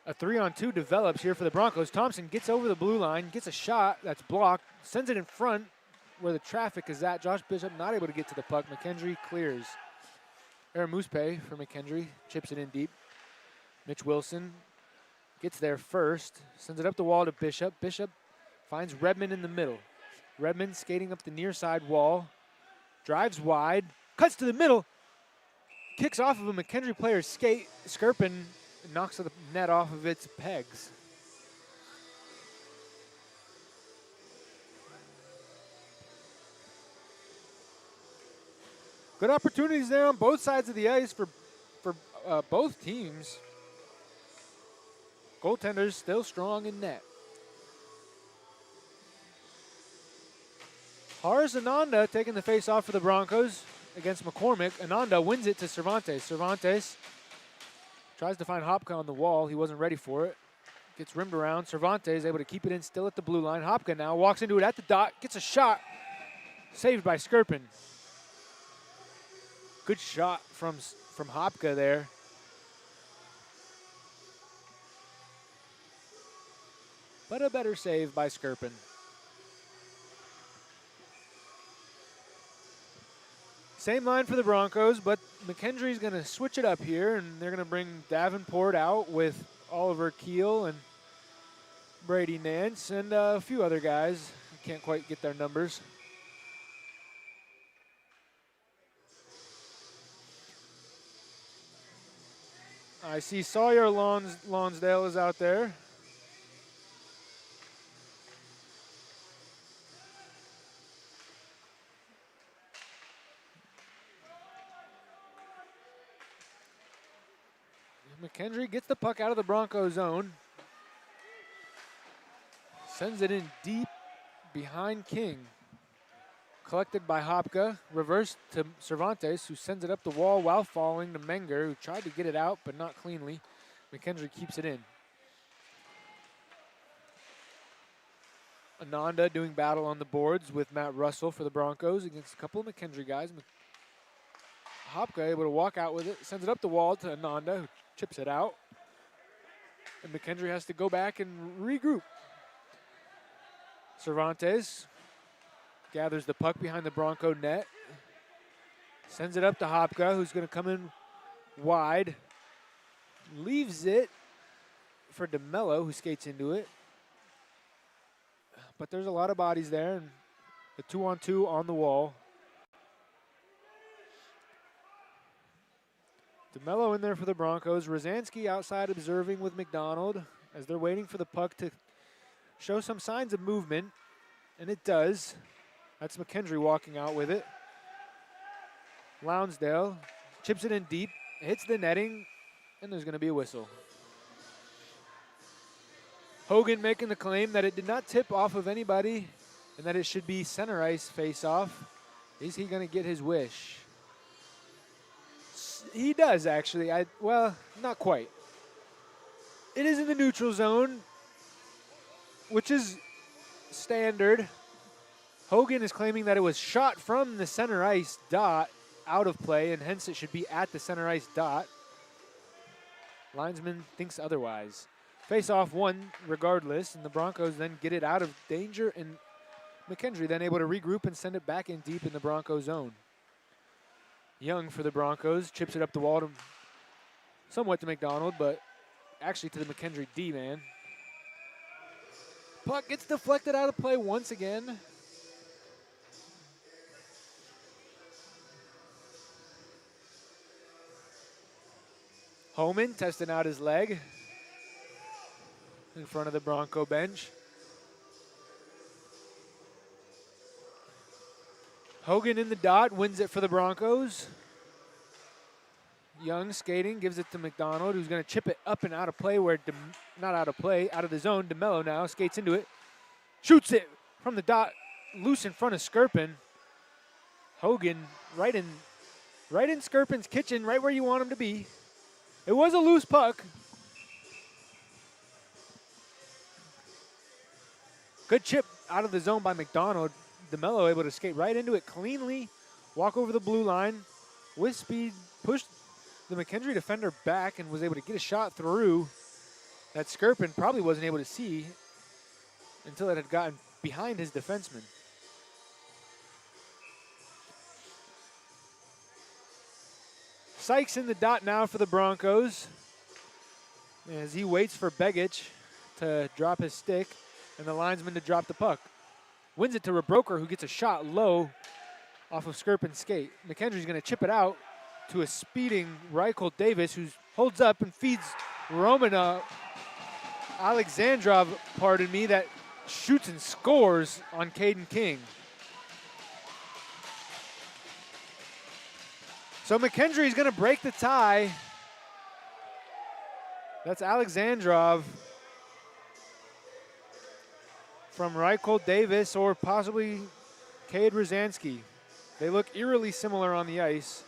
a 3-on-2 develops here for the Broncos. Thompson gets over the blue line, gets a shot that's blocked, sends it in front where the traffic is at. Josh Bishop not able to get to the puck. Mckendree clears. Aramuspe for Mckendree, chips it in deep. Mitch Wilson gets there first, sends it up the wall to Bishop. Bishop finds Redmond in the middle. Redmond skating up the near side wall, drives wide, cuts to the middle, kicks off of a Mckendree player's skate. Skirpin knocks the net off of its pegs. Good opportunities there on both sides of the ice for both teams. Goaltenders still strong in net. Horace Ananda taking the face off for the Broncos against McCormick. Ananda wins it to Cervantes. Cervantes tries to find Hopka on the wall. He wasn't ready for it. Gets rimmed around. Cervantes able to keep it in still at the blue line. Hopka now walks into it at the dot. Gets a shot. Saved by Skirpin. Good shot from Hopka there. But a better save by Skirpin. Same line for the Broncos, but Mckendree's going to switch it up here, and they're going to bring Davenport out with Oliver Keel and Brady Nance and a few other guys. Can't quite get their numbers. I see Sawyer Lonsdale is out there. Mckendree gets the puck out of the Broncos zone. Sends it in deep behind King. Collected by Hopka. Reversed to Cervantes, who sends it up the wall while falling to Menger, who tried to get it out, but not cleanly. Mckendree keeps it in. Ananda doing battle on the boards with Matt Russell for the Broncos against a couple of Mckendree guys. Hopka able to walk out with it, sends it up the wall to Ananda, who chips it out. And Mckendree has to go back and regroup. Cervantes gathers the puck behind the Bronco net. Sends it up to Hopka, who's going to come in wide. Leaves it for DeMello, who skates into it. But there's a lot of bodies there, and the 2-on-2 on the wall. DeMello in there for the Broncos. Rosansky outside observing with McDonald as they're waiting for the puck to show some signs of movement, and it does. That's Mckendree walking out with it. Lonsdale chips it in deep, hits the netting, and there's going to be a whistle. Hogan making the claim that it did not tip off of anybody and that it should be center ice face-off. Is he going to get his wish? He does, actually. Well, not quite. It is in the neutral zone, which is standard. Hogan is claiming that it was shot from the center ice dot out of play, and hence it should be at the center ice dot. Linesman thinks otherwise. Face-off won regardless, and the Broncos then get it out of danger, and Mckendree then able to regroup and send it back in deep in the Bronco zone. Young for the Broncos chips it up the wall to somewhat to McDonald, but actually to the Mckendree D-man. Puck gets deflected out of play once again. Homan testing out his leg in front of the Bronco bench. Hogan in the dot, wins it for the Broncos. Young skating, gives it to McDonald, who's going to chip it up and out of play, not out of play, out of the zone. DeMello now skates into it, shoots it from the dot, loose in front of Skirpin. Hogan right in Skirpin's kitchen, right where you want him to be. It was a loose puck. Good chip out of the zone by McDonald. DeMello able to skate right into it cleanly, walk over the blue line, with speed, pushed the Mckendree defender back and was able to get a shot through that Skirpin probably wasn't able to see until it had gotten behind his defenseman. Sykes in the dot now for the Broncos as he waits for Begic to drop his stick and the linesman to drop the puck. Wins it to Rebroker, who gets a shot low off of Skirpin's skate. Mckendree's going to chip it out to a speeding Reichel Davis, who holds up and feeds Roman Alexandrov, that shoots and scores on Caden King. So Mckendree is going to break the tie. That's Alexandrov from Reichel Davis or possibly Cade Rosansky. They look eerily similar on the ice.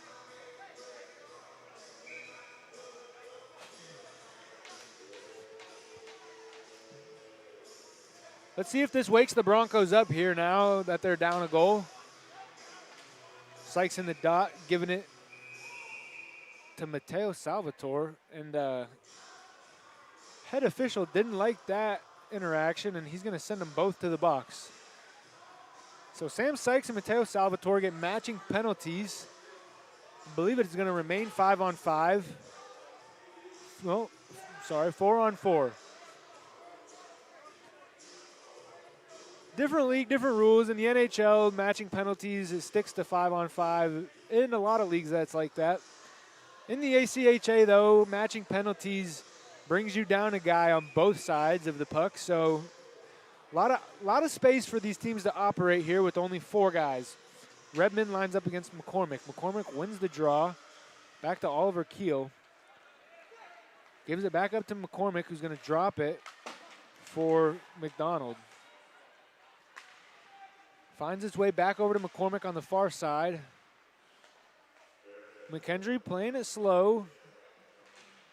Let's see if this wakes the Broncos up here now that they're down a goal. Sykes in the dot, giving it to Mateo Salvatore, and head official didn't like that interaction, and he's going to send them both to the box. So Sam Sykes and Mateo Salvatore get matching penalties. I believe it's going to remain 5-on-5. Well, sorry, 4-on-4. Different league, different rules. In the NHL, matching penalties, it sticks to 5-on-5. In a lot of leagues, that's like that. In the ACHA, though, matching penalties brings you down a guy on both sides of the puck. So a lot of space for these teams to operate here with only 4 guys. Redmond lines up against McCormick. McCormick wins the draw. Back to Oliver Keel. Gives it back up to McCormick, who's going to drop it for McDonald. Finds its way back over to McCormick on the far side. Mckendree playing it slow,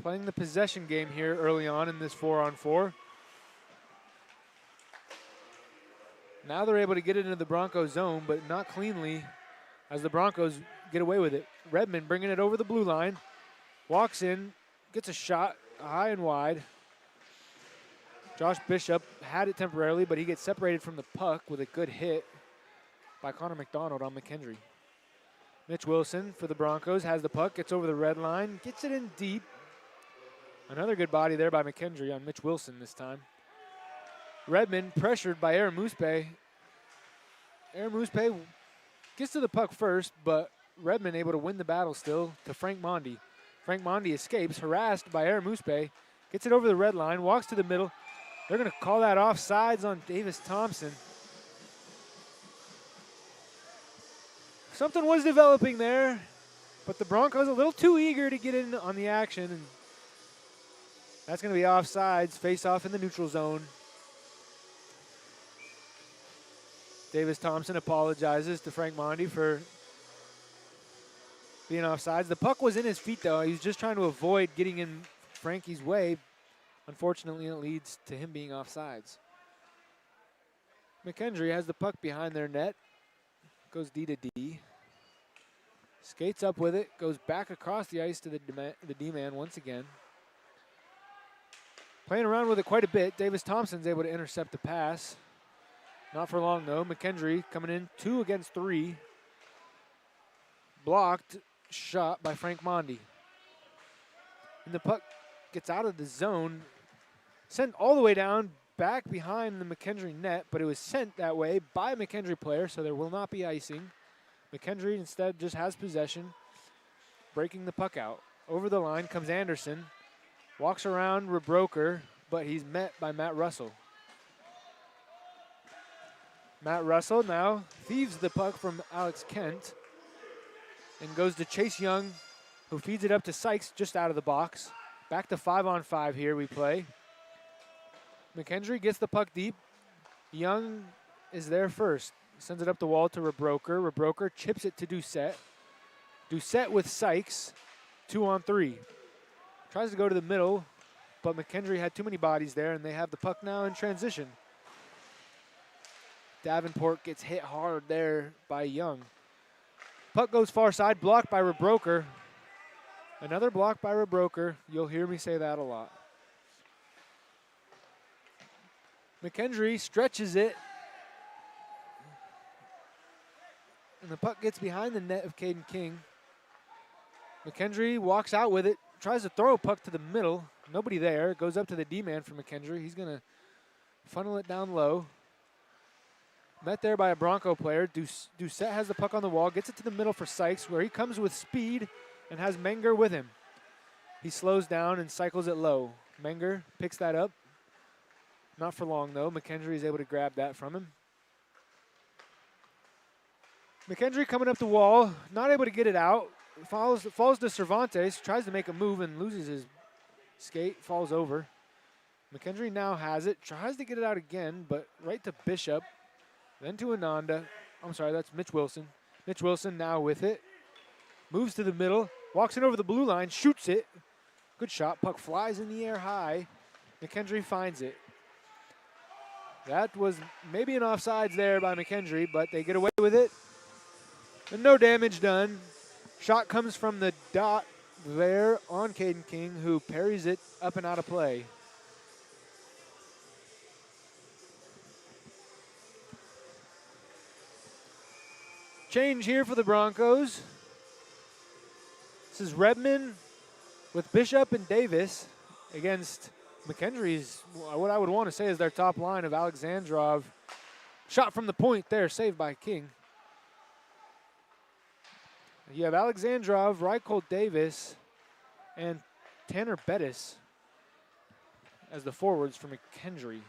playing the possession game here early on in this 4-on-4. Now they're able to get it into the Broncos zone, but not cleanly as the Broncos get away with it. Redmond bringing it over the blue line, walks in, gets a shot high and wide. Josh Bishop had it temporarily, but he gets separated from the puck with a good hit by Connor McDonald on Mckendree. Mitch Wilson for the Broncos has the puck, gets over the red line, gets it in deep. Another good body there by Mckendree on Mitch Wilson this time. Redmond pressured by Aramuspe. Aramuspe gets to the puck first, but Redmond able to win the battle still to Frank Mondi. Frank Mondi escapes, harassed by Aramuspe, gets it over the red line, walks to the middle. They're going to call that offsides on Davis Thompson. Something was developing there, but the Broncos a little too eager to get in on the action, and that's going to be offsides, face off in the neutral zone. Davis Thompson apologizes to Frank Mondi for being offsides. The puck was in his feet, though. He was just trying to avoid getting in Frankie's way. Unfortunately, it leads to him being offsides. Mckendree has the puck behind their net. Goes D to D. Skates up with it. Goes back across the ice to the D-man once again. Playing around with it quite a bit. Davis Thompson's able to intercept the pass. Not for long, though. Mckendree coming in 2 against 3. Blocked shot by Frank Mondi. And the puck gets out of the zone. Sent all the way down, back behind the Mckendree net, but it was sent that way by a Mckendree player, so there will not be icing. Mckendree instead just has possession, breaking the puck out. Over the line comes Anderson. Walks around Rebroker, but he's met by Matt Russell. Matt Russell now thieves the puck from Alex Kent and goes to Chase Young, who feeds it up to Sykes just out of the box. Back to 5-on-5 here we play. Mckendree gets the puck deep. Young is there first. Sends it up the wall to Rebroker. Rebroker chips it to Doucette. Doucette with Sykes, 2-on-3. Tries to go to the middle, but Mckendree had too many bodies there, and they have the puck now in transition. Davenport gets hit hard there by Young. Puck goes far side, blocked by Rebroker. Another block by Rebroker. You'll hear me say that a lot. Mckendree stretches it. And the puck gets behind the net of Caden King. Mckendree walks out with it, tries to throw a puck to the middle. Nobody there. Goes up to the D-man for Mckendree. He's going to funnel it down low. Met there by a Bronco player. Doucette has the puck on the wall, gets it to the middle for Sykes, where he comes with speed and has Menger with him. He slows down and cycles it low. Menger picks that up. Not for long, though. Mckendree is able to grab that from him. Mckendree coming up the wall, not able to get it out. Falls to Cervantes, tries to make a move and loses his skate, falls over. Mckendree now has it, tries to get it out again, but right to Bishop. Then to Ananda. I'm sorry, that's Mitch Wilson. Mitch Wilson now with it. Moves to the middle. Walks in over the blue line. Shoots it. Good shot. Puck flies in the air high. Mckendree finds it. That was maybe an offsides there by Mckendree, but they get away with it. And no damage done. Shot comes from the dot there on Caden King, who parries it up and out of play. Change here for the Broncos. This is Redmond with Bishop and Davis against Mckendree's, what I would want to say is their top line of Alexandrov. Shot from the point there, saved by King. You have Alexandrov, Reichhold Davis, and Tanner Bettis as the forwards for Mckendree.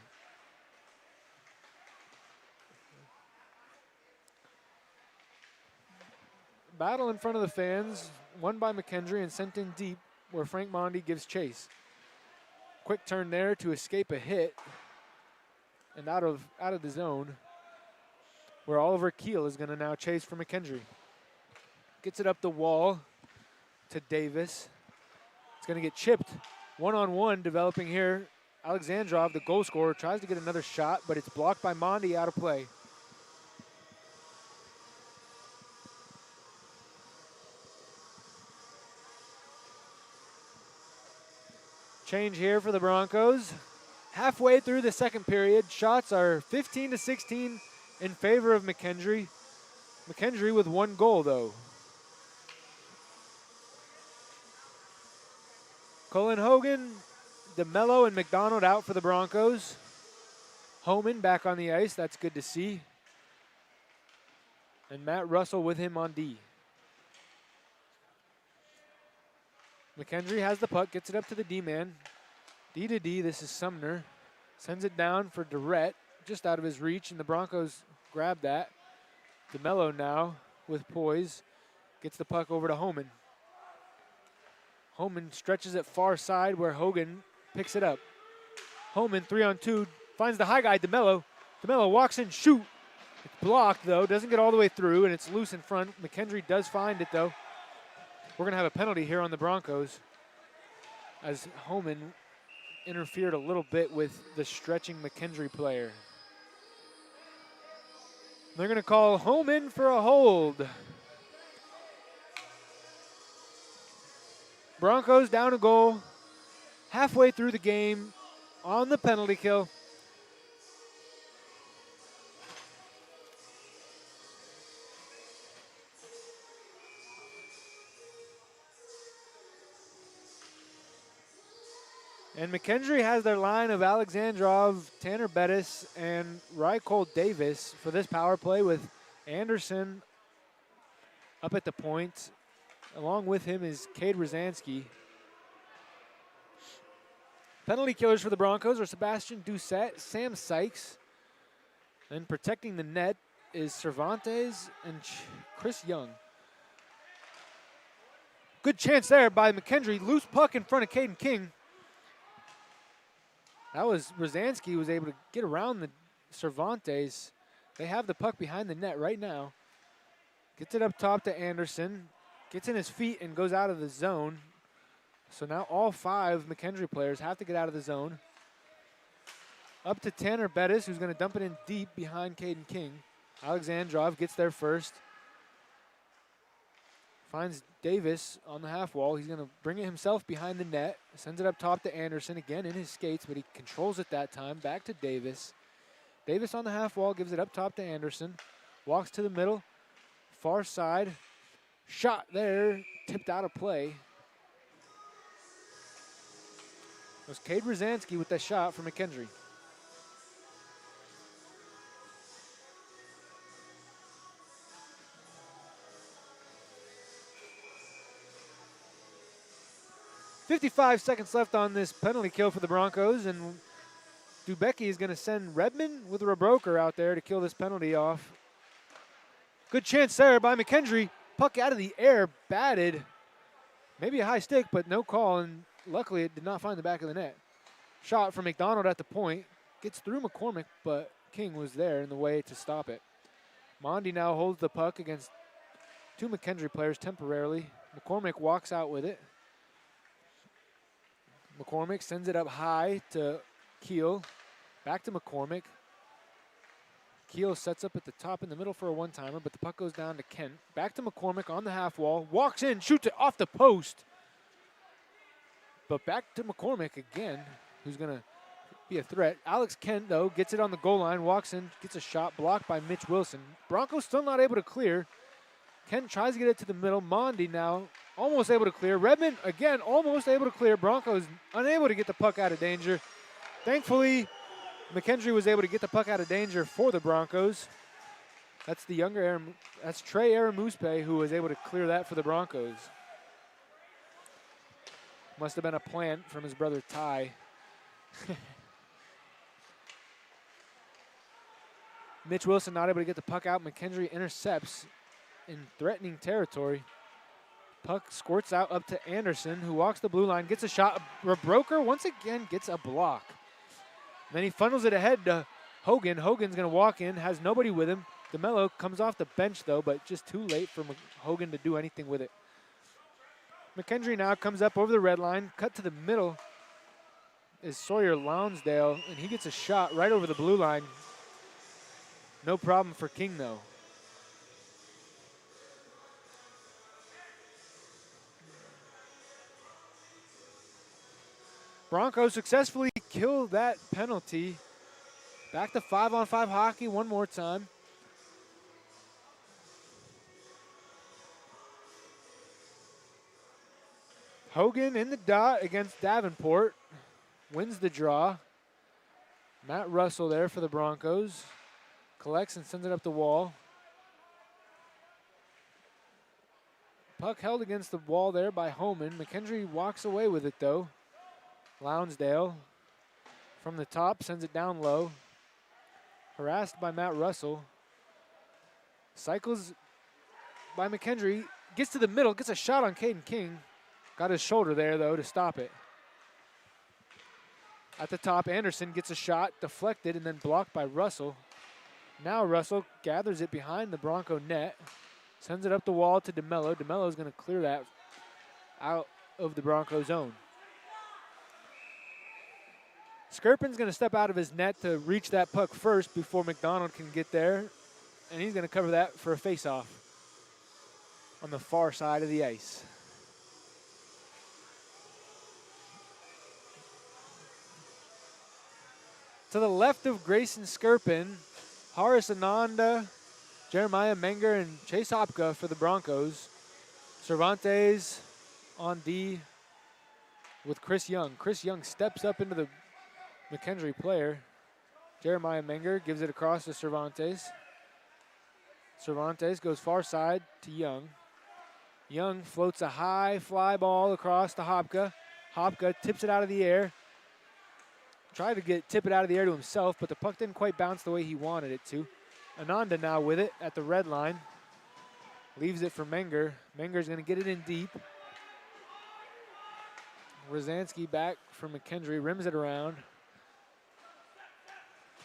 Battle in front of the fans, won by Mckendree and sent in deep where Frank Mondi gives chase. Quick turn there to escape a hit and out of the zone where Oliver Keel is going to now chase for Mckendree. Gets it up the wall to Davis. It's going to get chipped. One-on-one developing here. Alexandrov, the goal scorer, tries to get another shot, but it's blocked by Mondi out of play. Change here for the Broncos. Halfway through the second period, shots are 15-16 in favor of Mckendree. Mckendree with one goal, though. Colin Hogan, DeMello, and McDonald out for the Broncos. Homan back on the ice. That's good to see. And Matt Russell with him on D. Mckendree has the puck, gets it up to the D-man. D to D, this is Sumner. Sends it down for Durrett, just out of his reach, and the Broncos grab that. DeMello now with poise. Gets the puck over to Homan. Homan stretches it far side where Hogan picks it up. Homan 3-on-2, finds the high guy, DeMello. DeMello walks in, shoot. It's blocked, though, doesn't get all the way through, and it's loose in front. Mckendree does find it, though. We're going to have a penalty here on the Broncos as Homan interfered a little bit with the stretching Mckendree player. They're going to call Homan for a hold. Broncos down a goal halfway through the game on the penalty kill. And Mckendree has their line of Alexandrov, Tanner Bettis, and Reichhold Davis for this power play with Anderson up at the point. Along with him is Cade Rosansky. Penalty killers for the Broncos are Sebastian Doucette, Sam Sykes. And protecting the net is Cervantes and Chris Young. Good chance there by Mckendree. Loose puck in front of Caden King. That was Rosansky was able to get around the Cervantes. They have the puck behind the net right now. Gets it up top to Anderson. Gets in his feet and goes out of the zone. So now all 5 Mckendree players have to get out of the zone. Up to Tanner Bettis, who's going to dump it in deep behind Caden King. Alexandrov gets there first. Finds Davis on the half wall. He's going to bring it himself behind the net. Sends it up top to Anderson, again in his skates, but he controls it that time. Back to Davis. Davis on the half wall, gives it up top to Anderson. Walks to the middle, far side. Shot there, tipped out of play. It was Cade Rosansky with that shot for Mckendree. .55 seconds left on this penalty kill for the Broncos, and Dubecki is going to send Redmond with Rebroker out there to kill this penalty off. Good chance there by Mckendree. Puck out of the air, batted. Maybe a high stick, but no call, and luckily it did not find the back of the net. Shot from McDonald at the point. Gets through McCormick, but King was there in the way to stop it. Mondi now holds the puck against two Mckendree players temporarily. McCormick walks out with it. McCormick sends it up high to Keel. Back to McCormick. Keel sets up at the top in the middle for a one-timer, but the puck goes down to Kent. Back to McCormick on the half wall. Walks in, shoots it off the post. But back to McCormick again, who's going to be a threat. Alex Kent, though, gets it on the goal line, walks in, gets a shot blocked by Mitch Wilson. Broncos still not able to clear. Kent tries to get it to the middle. Mondi now almost able to clear. Redmond, again, almost able to clear. Broncos unable to get the puck out of danger. Thankfully, Mckendree was able to get the puck out of danger for the Broncos. That's the younger Aaron, that's Trey Aramuspe who was able to clear that for the Broncos. Must have been a plant from his brother Ty. Mitch Wilson not able to get the puck out. Mckendree intercepts in threatening territory. Puck squirts out up to Anderson, who walks the blue line, gets a shot. Rebroker once again gets a block. Then he funnels it ahead to Hogan. Hogan's going to walk in, has nobody with him. DeMello comes off the bench, though, but just too late for Hogan to do anything with it. Mckendree now comes up over the red line. Cut to the middle is Sawyer Lonsdale, and he gets a shot right over the blue line. No problem for King, though. Broncos successfully kill that penalty. Back to 5-on-5 hockey one more time. Hogan in the dot against Davenport. Wins the draw. Matt Russell there for the Broncos. Collects and sends it up the wall. Puck held against the wall there by Homan. Mckendree walks away with it, though. Lonsdale from the top sends it down low. Harassed by Matt Russell. Cycles by Mckendree. Gets to the middle, gets a shot on Caden King. Got his shoulder there, though, to stop it. At the top, Anderson gets a shot, deflected, and then blocked by Russell. Now Russell gathers it behind the Bronco net. Sends it up the wall to DeMello. DeMello's going to clear that out of the Bronco zone. Skirpin's going to step out of his net to reach that puck first before McDonald can get there. And he's going to cover that for a face-off on the far side of the ice. To the left of Grayson Skirpin, Horace Ananda, Jeremiah Menger, and Chase Hopka for the Broncos. Cervantes on D with Chris Young. Chris Young steps up into the Mckendree player. Jeremiah Menger gives it across to Cervantes. Cervantes goes far side to Young. Young floats a high fly ball across to Hopka. Hopka tips it out of the air. Tried to tip it out of the air to himself, but the puck didn't quite bounce the way he wanted it to. Ananda now with it at the red line. Leaves it for Menger. Menger's going to get it in deep. Rosansky back for Mckendree, rims it around.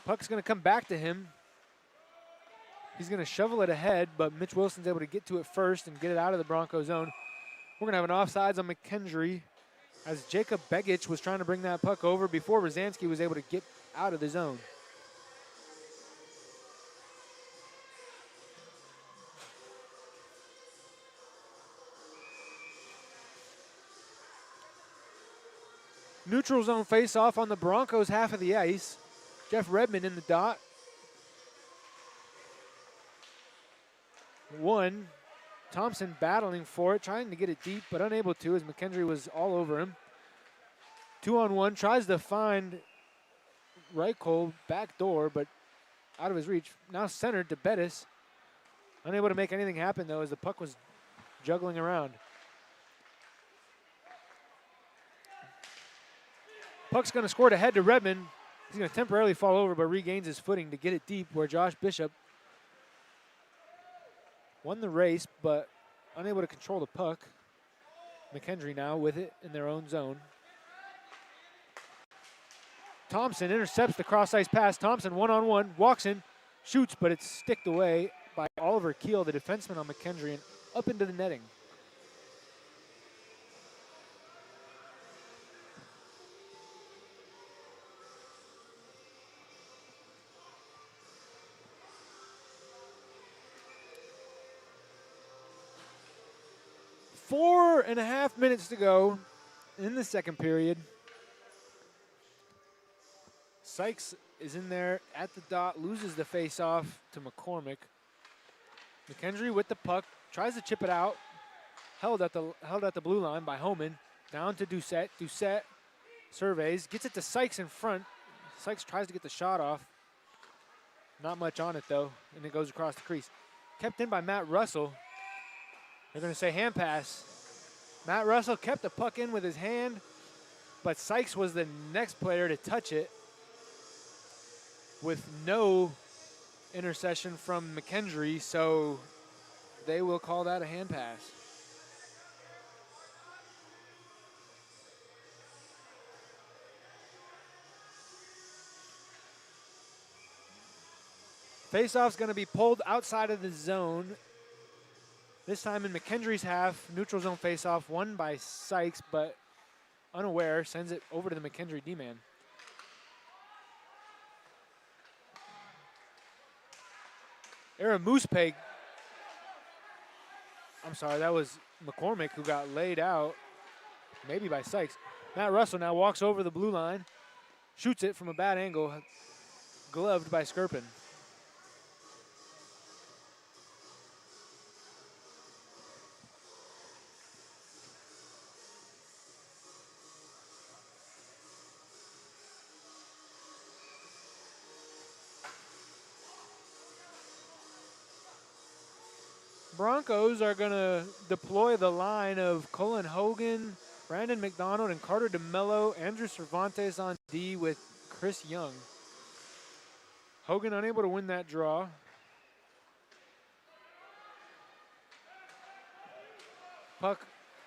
Puck's going to come back to him. He's going to shovel it ahead, but Mitch Wilson's able to get to it first and get it out of the Bronco zone. We're going to have an offsides on Mckendree as Jacob Begich was trying to bring that puck over before Rosansky was able to get out of the zone. Neutral zone face-off on the Broncos' half of the ice. Jeff Redmond in the dot. 1. Thompson battling for it, trying to get it deep, but unable to as Mckendree was all over him. 2-on-1, tries to find Reichel back door, but out of his reach. Now centered to Bettis. Unable to make anything happen, though, as the puck was juggling around. Puck's going to score to head to Redmond. He's going to temporarily fall over, but regains his footing to get it deep, where Josh Bishop won the race, but unable to control the puck. Mckendree now with it in their own zone. Thompson intercepts the cross-ice pass. Thompson one-on-one, walks in, shoots, but it's sticked away by Oliver Keel, the defenseman on Mckendree, and up into the netting. Four and a half minutes to go in the second period. Sykes is in there at the dot, loses the face-off to McCormick. Mckendree with the puck, tries to chip it out, held at the blue line by Homan, down to Doucette. Doucette surveys, gets it to Sykes in front. Sykes tries to get the shot off. Not much on it though, and it goes across the crease. Kept in by Matt Russell. They're going to say hand pass. Matt Russell kept the puck in with his hand, but Sykes was the next player to touch it with no intercession from Mckendree, so they will call that a hand pass. Faceoff's going to be pulled outside of the zone. This time in Mckendree's half, neutral zone faceoff, won by Sykes, but unaware, sends it over to the Mckendree D-man. Aaron Moosepeg, I'm sorry, that was McCormick who got laid out, maybe by Sykes. Matt Russell now walks over the blue line, shoots it from a bad angle, gloved by Skirpin. Broncos are going to deploy the line of Cullen Hogan, Brandon McDonald, and Carter DeMello, Andrew Cervantes on D with Chris Young. Hogan unable to win that draw. Puck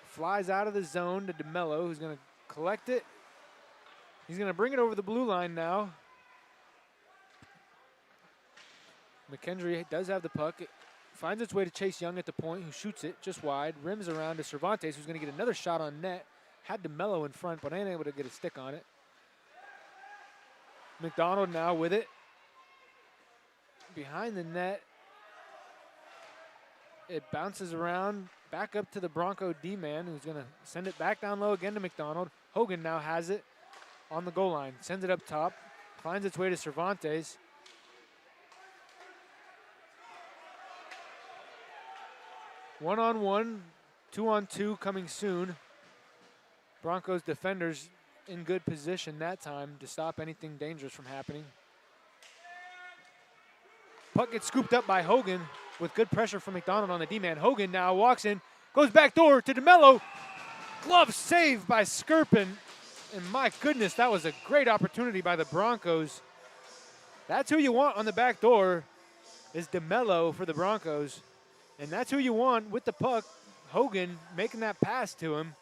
flies out of the zone to DeMello, who's going to collect it. He's going to bring it over the blue line now. Mckendree does have the puck. It finds its way to Chase Young at the point, who shoots it just wide. Rims around to Cervantes, who's going to get another shot on net. Had DeMello in front, but ain't able to get a stick on it. McDonald now with it. Behind the net. It bounces around back up to the Bronco D-man, who's going to send it back down low again to McDonald. Hogan now has it on the goal line. Sends it up top. Finds its way to Cervantes. One-on-one, two-on-two coming soon. Broncos defenders in good position that time to stop anything dangerous from happening. Puck gets scooped up by Hogan with good pressure from McDonald on the D-man. Hogan now walks in, goes back door to DeMello. Glove saved by Skirpin. And my goodness, that was a great opportunity by the Broncos. That's who you want on the back door, is DeMello for the Broncos. And that's who you want with the puck. Hogan making that pass to him.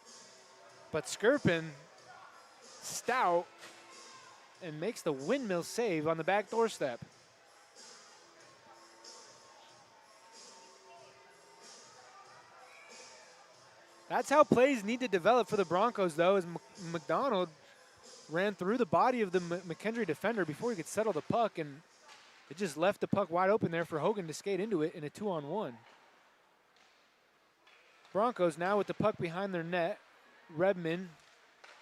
But Skirpin, stout, and makes the windmill save on the back doorstep. That's how plays need to develop for the Broncos, though, as McDonald ran through the body of the Mckendree defender before he could settle the puck, and it just left the puck wide open there for Hogan to skate into it in a 2-on-1. Broncos now with the puck behind their net. Redmond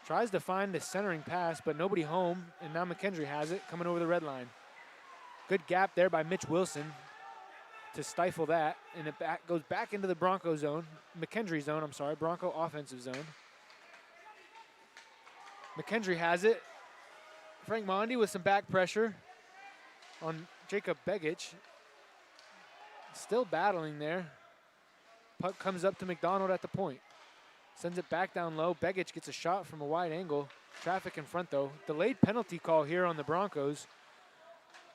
Tries to find the centering pass, but nobody home, and now Mckendree has it, coming over the red line. Good gap there by Mitch Wilson to stifle that, and it goes back into the Bronco zone, Mckendree zone, I'm sorry, Bronco offensive zone. Mckendree has it. Frank Mondi with some back pressure on Jacob Begich. Still battling there. Puck comes up to McDonald at the point. Sends it back down low. Begich gets a shot from a wide angle. Traffic in front, though. Delayed penalty call here on the Broncos.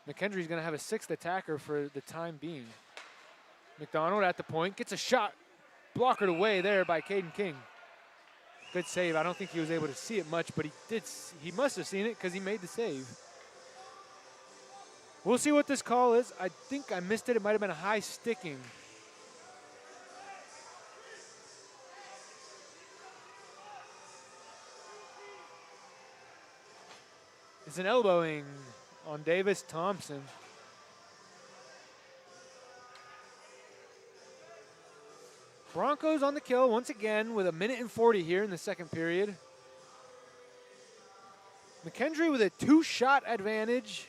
Mckendree's going to have a sixth attacker for the time being. McDonald at the point. Gets a shot. Blockered away there by Caden King. Good save. I don't think he was able to see it much, but he did. He must have seen it because he made the save. We'll see what this call is. I think I missed it. It might have been a high sticking. It's an elbowing on Davis Thompson. Broncos on the kill once again with 1:40 here in the second period. Mckendree with a 2-shot advantage.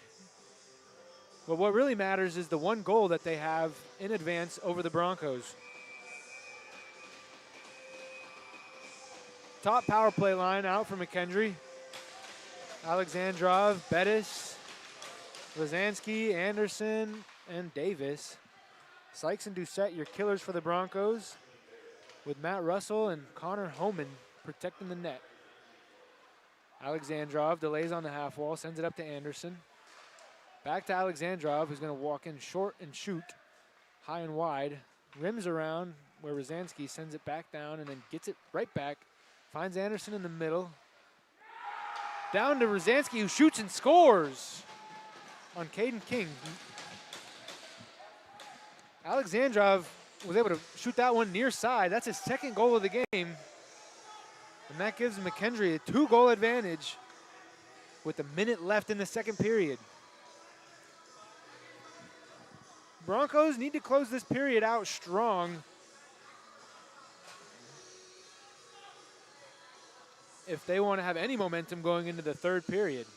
But what really matters is the 1 goal that they have in advance over the Broncos. Top power play line out for Mckendree. Alexandrov, Bettis, Lazansky, Anderson, and Davis. Sykes and Doucette, your killers for the Broncos, with Matt Russell and Connor Homan protecting the net. Alexandrov delays on the half wall, sends it up to Anderson. Back to Alexandrov, who's going to walk in short and shoot, high and wide. Rims around where Rosansky sends it back down and then gets it right back. Finds Anderson in the middle. Down to Rosansky, who shoots and scores on Caden King. Alexandrov was able to shoot that one near side. That's his second goal of the game. And that gives Mckendree a 2-goal advantage with a minute left in the second period. Broncos need to close this period out strong if they want to have any momentum going into the third period.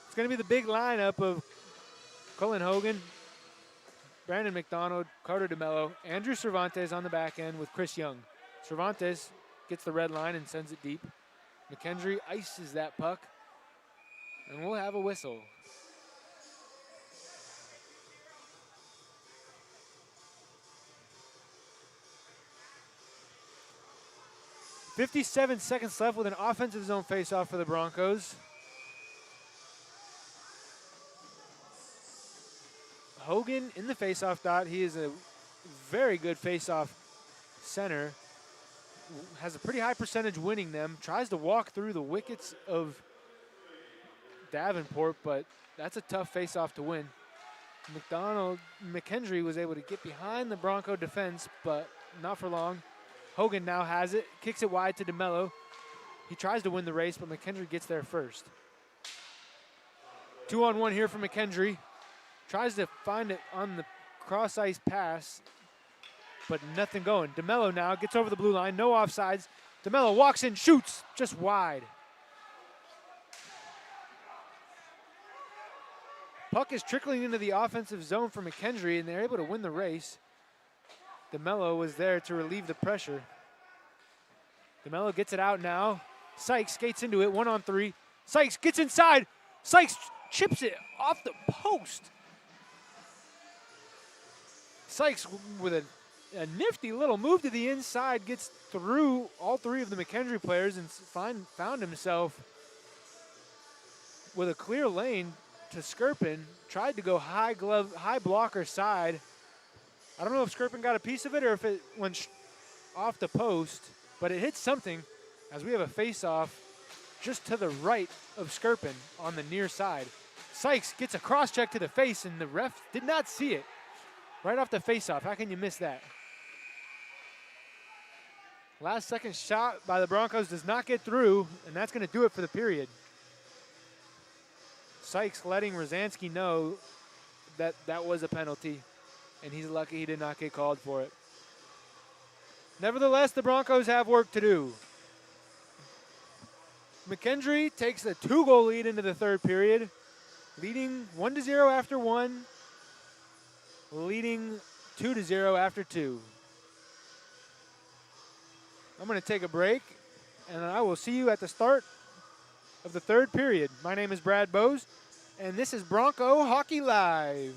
It's going to be the big lineup of Cullen Hogan, Brandon McDonald, Carter DeMello, Andrew Cervantes on the back end with Chris Young. Cervantes gets the red line and sends it deep. Mckendree ices that puck, and we'll have a whistle. .57 seconds left with an offensive zone faceoff for the Broncos. Hogan in the faceoff dot. He is a very good faceoff center. Has a pretty high percentage winning them. Tries to walk through the wickets of Davenport, but that's a tough faceoff to win. Mckendree was able to get behind the Bronco defense, but not for long. Hogan now has it, kicks it wide to DeMello. He tries to win the race, but Mckendree gets there first. 2-on-1 here for Mckendree. Tries to find it on the cross-ice pass, but nothing going. DeMello now gets over the blue line, no offsides. DeMello walks in, shoots, just wide. Puck is trickling into the offensive zone for Mckendree, and they're able to win the race. DeMello was there to relieve the pressure. DeMello gets it out now. Sykes skates into it, 1-on-3. Sykes gets inside. Sykes chips it off the post. Sykes with a nifty little move to the inside, gets through all 3 of the Mckendree players and found himself with a clear lane to Skirpin. Tried to go high blocker side. I don't know if Skirpin got a piece of it or if it went off the post, but it hit something as we have a face-off just to the right of Skirpin on the near side. Sykes gets a cross-check to the face, and the ref did not see it. Right off the face-off. How can you miss that? Last second shot by the Broncos does not get through, and that's going to do it for the period. Sykes letting Rosansky know that that was a penalty, and he's lucky he did not get called for it. Nevertheless, the Broncos have work to do. Mckendree takes a 2-goal lead into the third period, leading 1-0 after one, leading 2-0 after two. I'm going to take a break, and I will see you at the start of the third period. My name is Brad Bose, and this is Bronco Hockey Live.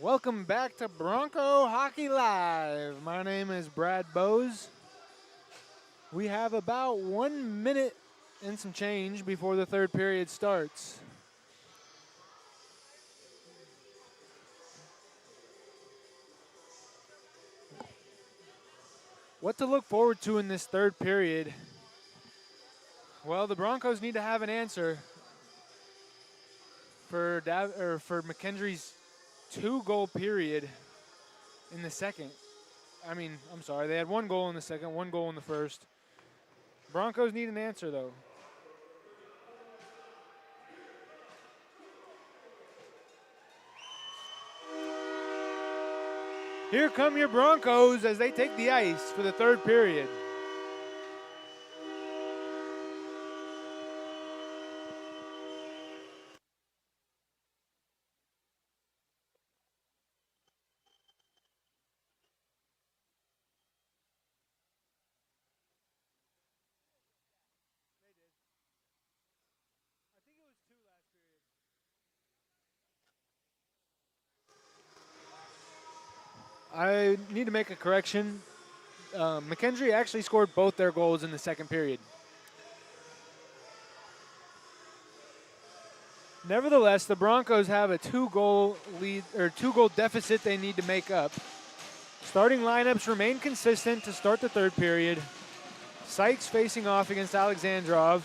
Welcome back to Bronco Hockey Live. My name is Brad Bose. We have about 1 minute and some change before the third period starts. What to look forward to in this third period? Well, the Broncos need to have an answer for Mckendree's 2-goal period in the second. I'm sorry, they had 1 goal in the second, 1 goal in the first. Broncos need an answer, though. Here come your Broncos as they take the ice for the third period. I need to make a correction. Mckendree actually scored both their goals in the second period. Nevertheless, the Broncos have a 2-goal lead or 2-goal deficit they need to make up. Starting lineups remain consistent to start the third period. Sykes facing off against Alexandrov.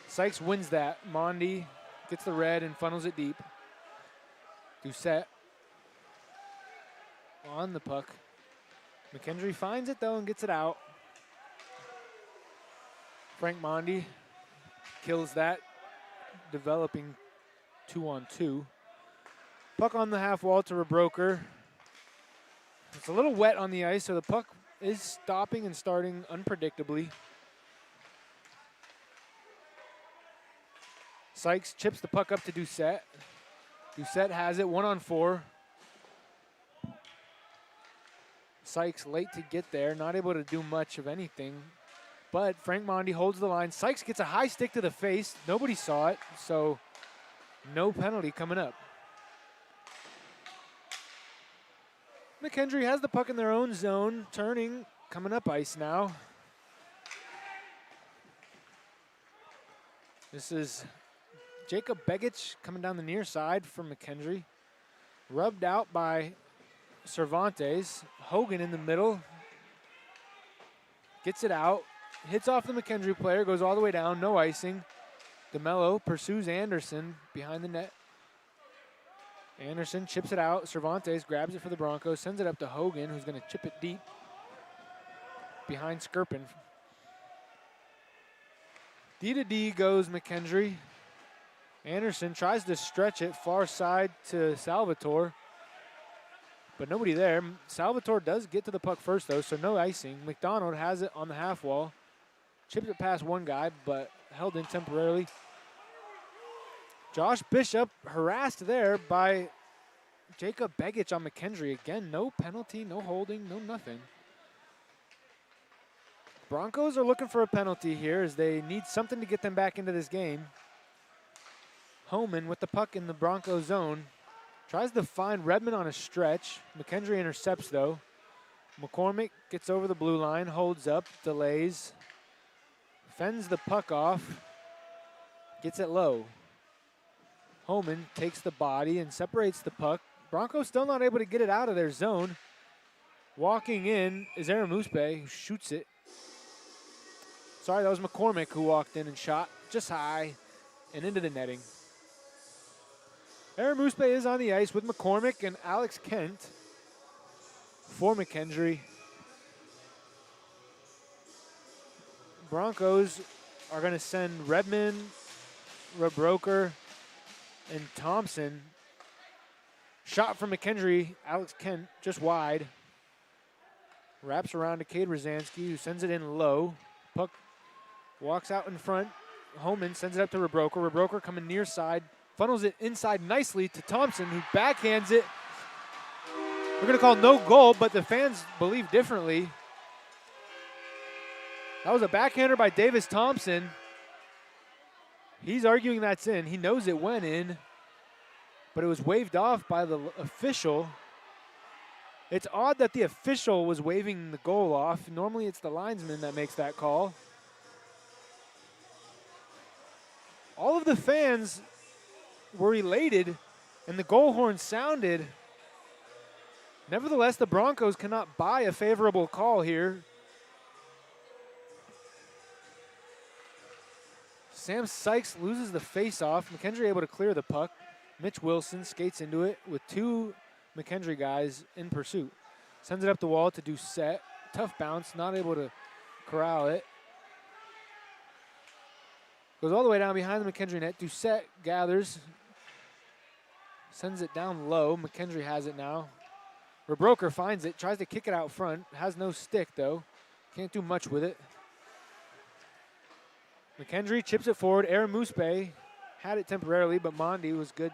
Sykes wins that. Mondi gets the red and funnels it deep. Doucette on the puck. Mckendree finds it, though, and gets it out. Frank Mondi kills that, developing 2-on-2. Puck on the half wall to Rebroker. It's a little wet on the ice, so the puck is stopping and starting unpredictably. Sykes chips the puck up to Doucette. Doucette has it 1-on-4. Sykes late to get there, not able to do much of anything. But Frank Mondi holds the line. Sykes gets a high stick to the face. Nobody saw it, so no penalty coming up. Mckendree has the puck in their own zone, turning, coming up ice now. This is Jacob Begich coming down the near side from Mckendree. Rubbed out by Cervantes. Hogan in the middle. Gets it out. Hits off the Mckendree player. Goes all the way down. No icing. DeMello pursues Anderson behind the net. Anderson chips it out. Cervantes grabs it for the Broncos. Sends it up to Hogan, who's going to chip it deep behind Skirpin. D-to-D goes Mckendree. Anderson tries to stretch it far side to Salvatore, but nobody there. Salvatore does get to the puck first, though, so no icing. McDonald has it on the half wall. Chips it past one guy, but held in temporarily. Josh Bishop harassed there by Jacob Begich on Mckendree. Again, no penalty, no holding, no nothing. Broncos are looking for a penalty here as they need something to get them back into this game. Homan with the puck in the Bronco zone. Tries to find Redmond on a stretch. Mckendree intercepts, though. McCormick gets over the blue line, holds up, delays. Fends the puck off. Gets it low. Homan takes the body and separates the puck. Broncos still not able to get it out of their zone. Walking in is Aramuspe, who shoots it. Sorry, that was McCormick who walked in and shot just high and into the netting. Aramuspe is on the ice with McCormick and Alex Kent for Mckendree. Broncos are going to send Redmond, Rebroker, and Thompson. Shot from Mckendree, Alex Kent just wide. Wraps around to Cade Rosansky, who sends it in low. Puck walks out in front. Homan sends it up to Rebroker. Rebroker coming near side. Funnels it inside nicely to Thompson, who backhands it. We're going to call no goal, but the fans believe differently. That was a backhander by Davis Thompson. He's arguing that's in. He knows it went in, but it was waved off by the official. It's odd that the official was waving the goal off. Normally it's the linesman that makes that call. All of the fans were elated and the goal horn sounded. Nevertheless, the Broncos cannot buy a favorable call here. Sam Sykes loses the face-off. Mckendree able to clear the puck. Mitch Wilson skates into it with two Mckendree guys in pursuit. Sends it up the wall to Doucette. Tough bounce, not able to corral it. Goes all the way down behind the Mckendree net. Doucette gathers. Sends it down low. Mckendree has it now. Rebroker finds it, tries to kick it out front. Has no stick, though. Can't do much with it. Mckendree chips it forward. Aaron Moosebay had it temporarily, but Mondi was good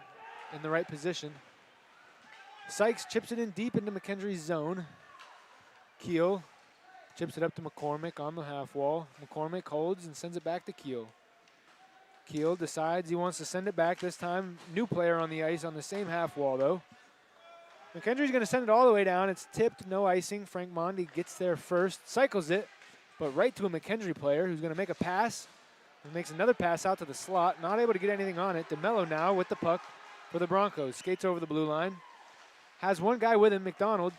in the right position. Sykes chips it in deep into Mckendree's zone. Keel chips it up to McCormick on the half wall. McCormick holds and sends it back to Keel. Keel decides he wants to send it back this time. New player on the ice on the same half wall, though. Mckendree's going to send it all the way down. It's tipped, no icing. Frank Mondi gets there first, cycles it, but right to a Mckendree player who's going to make a pass. And makes another pass out to the slot. Not able to get anything on it. DeMello now with the puck for the Broncos. Skates over the blue line. Has one guy with him, McDonald.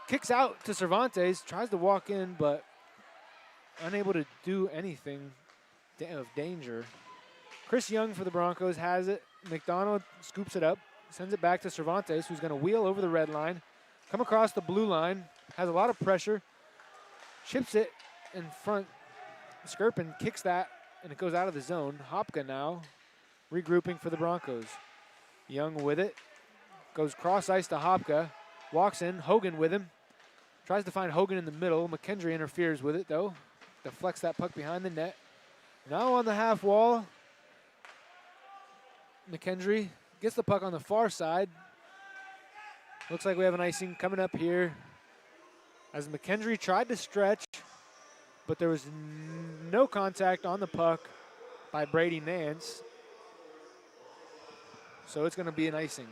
Kicks out to Cervantes. Tries to walk in, but unable to do anything of danger. Chris Young for the Broncos has it. McDonald scoops it up. Sends it back to Cervantes, who's going to wheel over the red line. Come across the blue line. Has a lot of pressure. Chips it in front. Skirpin kicks that, and it goes out of the zone. Hopka now regrouping for the Broncos. Young with it. Goes cross ice to Hopka. Walks in. Hogan with him. Tries to find Hogan in the middle. Mckendree interferes with it, though. Deflects that puck behind the net. Now on the half wall. Mckendree gets the puck on the far side. Looks like we have an icing coming up here. As Mckendree tried to stretch, but there was no contact on the puck by Brady Nance. So it's going to be an icing.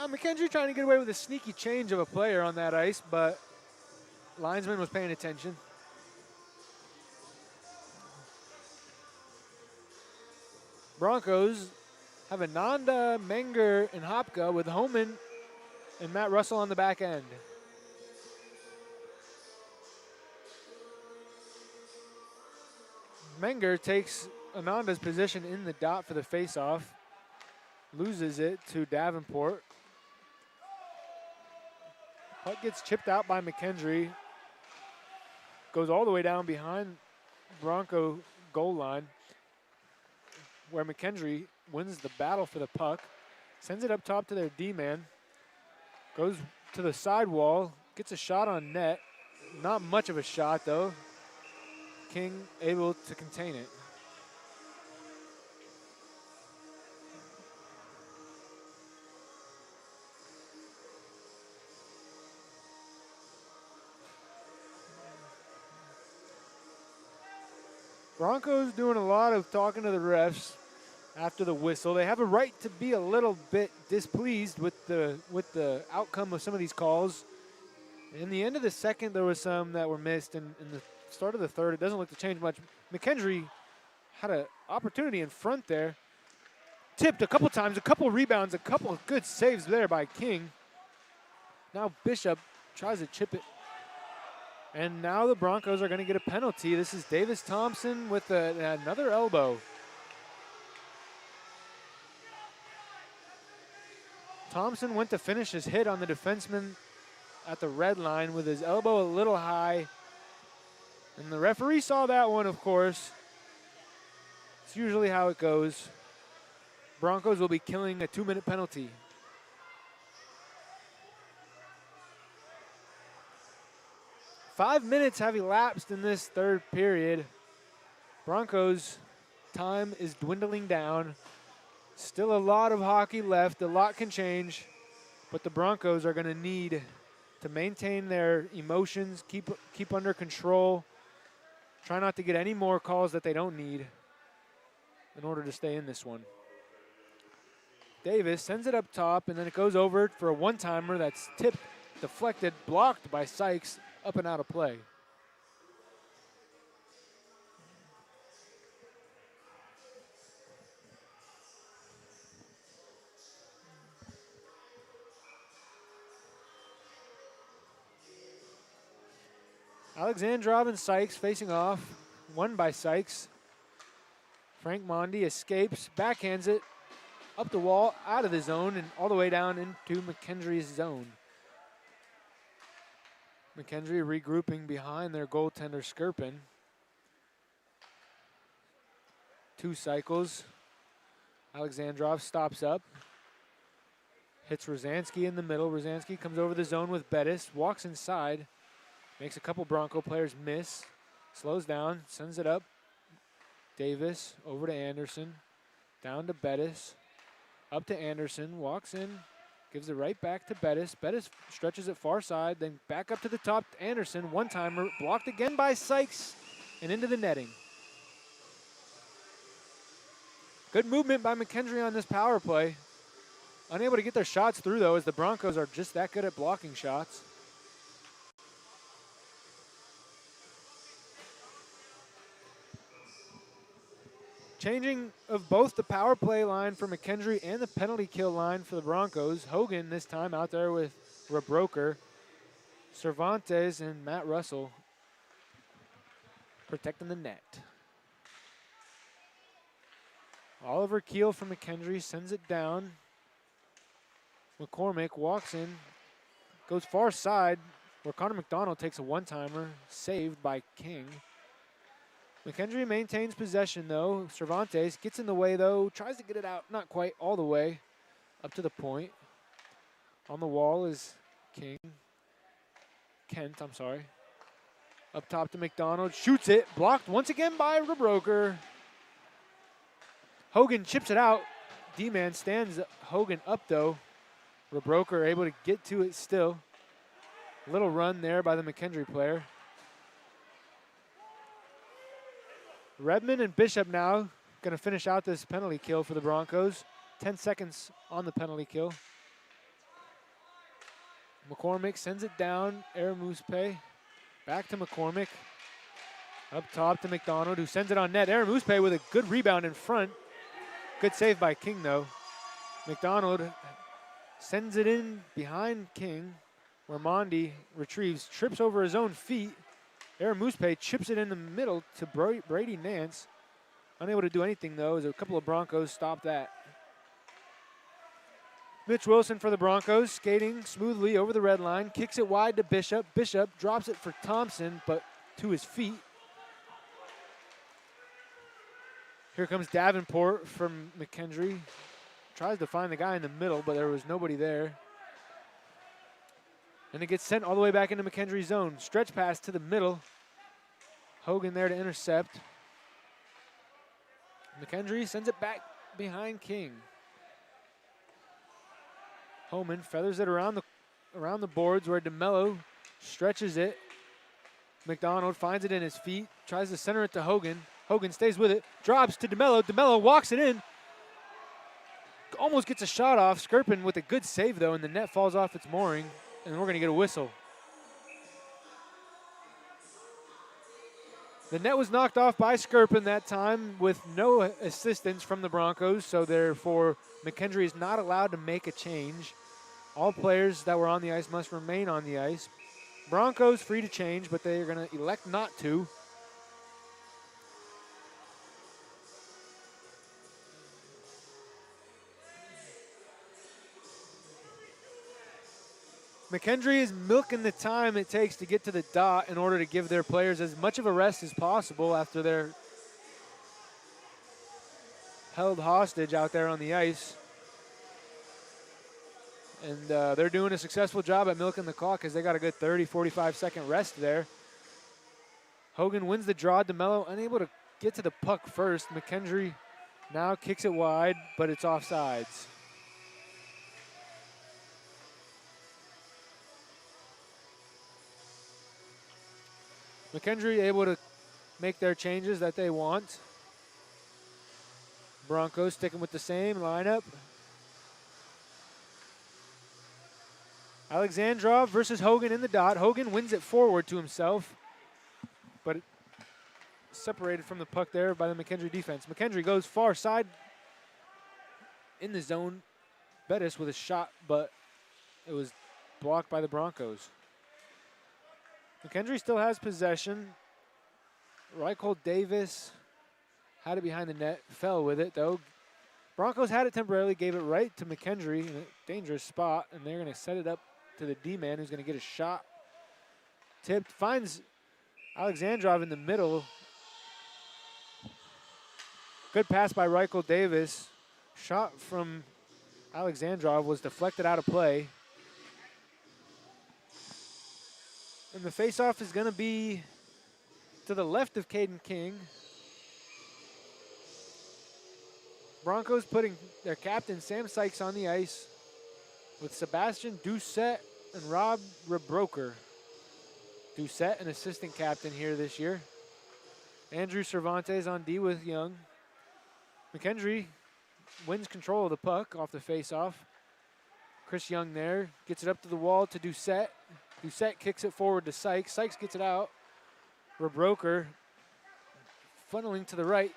Mckendree trying to get away with a sneaky change of a player on that ice, but linesman was paying attention. Broncos have Ananda, Menger, and Hopka with Homan and Matt Russell on the back end. Menger takes Ananda's position in the dot for the faceoff. Loses it to Davenport. Puck gets chipped out by Mckendree. Goes all the way down behind Bronco goal line, where Mckendree wins the battle for the puck. Sends it up top to their D-man. Goes to the sidewall. Gets a shot on net. Not much of a shot, though. King able to contain it. Broncos doing a lot of talking to the refs after the whistle. They have a right to be a little bit displeased with the outcome of some of these calls. In the end of the second, there was some that were missed, and in the start of the third, it doesn't look to change much. Mckendree had an opportunity in front there. Tipped a couple times, a couple rebounds, a couple of good saves there by King. Now Bishop tries to chip it. And now the Broncos are going to get a penalty. This is Davis Thompson with another elbow. Thompson went to finish his hit on the defenseman at the red line with his elbow a little high. And the referee saw that one, of course. It's usually how it goes. Broncos will be killing a 2-minute penalty. Five minutes have elapsed in this third period. Broncos' time is dwindling down. Still a lot of hockey left. A lot can change. But the Broncos are going to need to maintain their emotions, keep under control. Try not to get any more calls that they don't need in order to stay in this one. Davis sends it up top, and then it goes over for a one-timer that's tipped, deflected, blocked by Sykes, up and out of play. Alexandrov and Sykes facing off, won by Sykes. Frank Mondi escapes, backhands it, up the wall, out of the zone, and all the way down into Mckendree's zone. Mckendree regrouping behind their goaltender Skirpin. 2 cycles. Alexandrov stops up. Hits Rosansky in the middle. Rosansky comes over the zone with Bettis, walks inside, makes a couple Bronco players miss, slows down, sends it up. Davis over to Anderson, down to Bettis, up to Anderson, walks in, gives it right back to Bettis. Bettis stretches it far side, then back up to the top to Anderson. One-timer, blocked again by Sykes, and into the netting. Good movement by Mckendree on this power play. Unable to get their shots through, though, as the Broncos are just that good at blocking shots. Changing of both the power play line for Mckendree and the penalty kill line for the Broncos. Hogan this time out there with Rebroker. Cervantes and Matt Russell protecting the net. Oliver Keel from Mckendree sends it down. McCormick walks in, goes far side where Connor McDonald takes a one-timer, saved by King. Mckendree maintains possession, though. Cervantes gets in the way, though. Tries to get it out, not quite all the way up to the point. On the wall is Kent. Up top to McDonald. Shoots it. Blocked once again by Rebroker. Hogan chips it out. D-man stands Hogan up, though. Rebroker able to get to it still. Little run there by the Mckendree player. Redmond and Bishop now going to finish out this penalty kill for the Broncos. 10 seconds on the penalty kill. McCormick sends it down. Aramuspe back to McCormick. Up top to McDonald, who sends it on net. Aramuspe with a good rebound in front. Good save by King, though. McDonald sends it in behind King, where Mondi retrieves, trips over his own feet. Aramuspe chips it in the middle to Brady Nance. Unable to do anything, though, as a couple of Broncos stop that. Mitch Wilson for the Broncos, skating smoothly over the red line, kicks it wide to Bishop. Bishop drops it for Thompson, but to his feet. Here comes Davenport from Mckendree. Tries to find the guy in the middle, but there was nobody there. And it gets sent all the way back into Mckendree's zone. Stretch pass to the middle. Hogan there to intercept. Mckendree sends it back behind King. Homan feathers it around the boards where DeMello stretches it. McDonald finds it in his feet, tries to center it to Hogan. Hogan stays with it, drops to DeMello. DeMello walks it in. Almost gets a shot off. Skirpin with a good save, though, and the net falls off its mooring. And we're going to get a whistle. The net was knocked off by Skirpin that time with no assistance from the Broncos, so therefore Mckendree is not allowed to make a change. All players that were on the ice must remain on the ice. Broncos free to change, but they are going to elect not to. Mckendree is milking the time it takes to get to the dot in order to give their players as much of a rest as possible after they're held hostage out there on the ice. And they're doing a successful job at milking the clock because they got a good 30, 45-second rest there. Hogan wins the draw. DeMello unable to get to the puck first. Mckendree now kicks it wide, but it's offsides. Mckendree able to make their changes that they want. Broncos sticking with the same lineup. Alexandrov versus Hogan in the dot. Hogan wins it forward to himself, but separated from the puck there by the Mckendree defense. Mckendree goes far side in the zone. Bettis with a shot, but it was blocked by the Broncos. Mckendree still has possession. Reichhold Davis had it behind the net, fell with it though. Broncos had it temporarily, gave it right to Mckendree in a dangerous spot, and they're going to set it up to the D-man who's going to get a shot. Tipped, finds Alexandrov in the middle. Good pass by Reichhold Davis. Shot from Alexandrov was deflected out of play. And the faceoff is going to be to the left of Caden King. Broncos putting their captain, Sam Sykes, on the ice with Sebastian Doucette and Rob Rebroker. Doucette, an assistant captain here this year. Andrew Cervantes on D with Young. Mckendree wins control of the puck off the faceoff. Chris Young there, gets it up to the wall to Doucette. Doucette kicks it forward to Sykes. Sykes gets it out. Rebroker funneling to the right.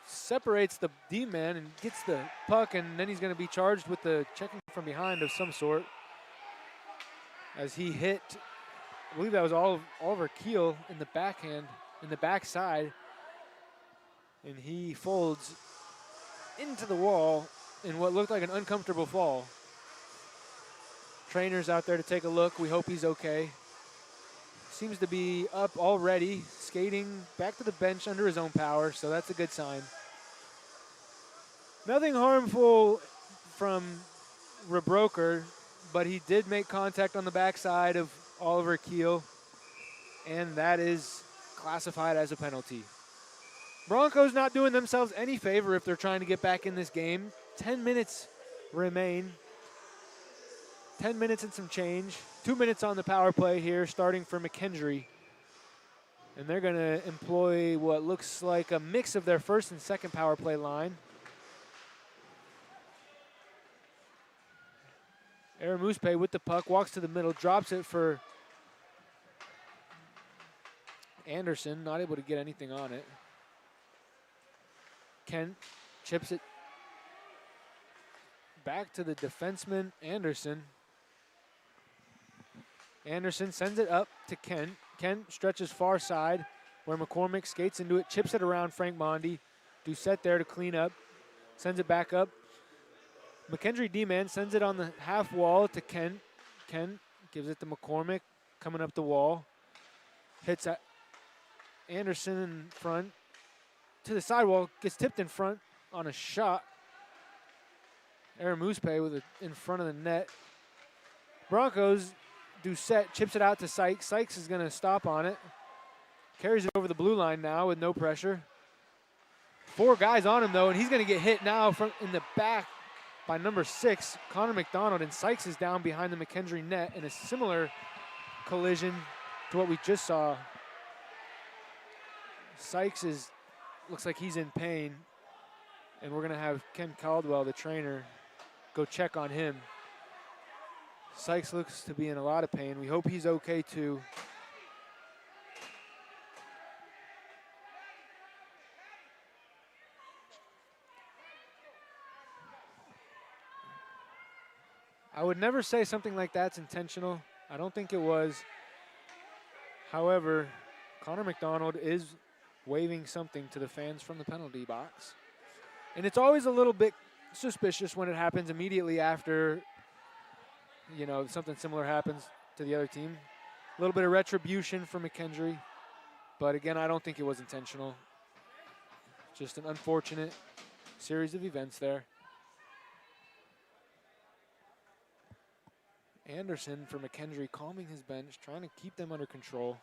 Separates the D-man and gets the puck, and then he's going to be charged with the checking from behind of some sort as he hit, I believe that was Oliver Keel in the backhand, in the backside, and he folds into the wall in what looked like an uncomfortable fall. Trainer's out there to take a look. We hope he's okay. Seems to be up already, skating back to the bench under his own power, so that's a good sign. Nothing harmful from Rebroker, but he did make contact on the backside of Oliver Keel, and that is classified as a penalty. Broncos not doing themselves any favor if they're trying to get back in this game. 10 minutes remain. 10 minutes and some change. 2 minutes on the power play here, starting for Mckendree. And they're going to employ what looks like a mix of their first and second power play line. Aramuspe with the puck, walks to the middle, drops it for Anderson, not able to get anything on it. Kent chips it back to the defenseman, Anderson. Anderson sends it up to Kent. Kent stretches far side where McCormick skates into it, chips it around Frank Mondi. Doucette there to clean up, sends it back up. Mckendree D-man sends it on the half wall to Kent. Kent gives it to McCormick, coming up the wall. Hits at Anderson in front. To the sidewall, gets tipped in front on a shot. Aramuspe with it in front of the net. Broncos, Doucette chips it out to Sykes. Sykes is going to stop on it. Carries it over the blue line now with no pressure. 4 guys on him, though, and he's going to get hit now from in the back by number 6, Connor McDonald, and Sykes is down behind the Mckendree net in a similar collision to what we just saw. Sykes looks like he's in pain, and we're going to have Ken Caldwell, the trainer, go check on him. Sykes looks to be in a lot of pain. We hope he's okay too. I would never say something like that's intentional. I don't think it was. However, Connor McDonald is waving something to the fans from the penalty box. And it's always a little bit suspicious when it happens immediately after, something similar happens to the other team. A little bit of retribution for Mckendree. But again, I don't think it was intentional. Just an unfortunate series of events there. Anderson for Mckendree calming his bench, trying to keep them under control.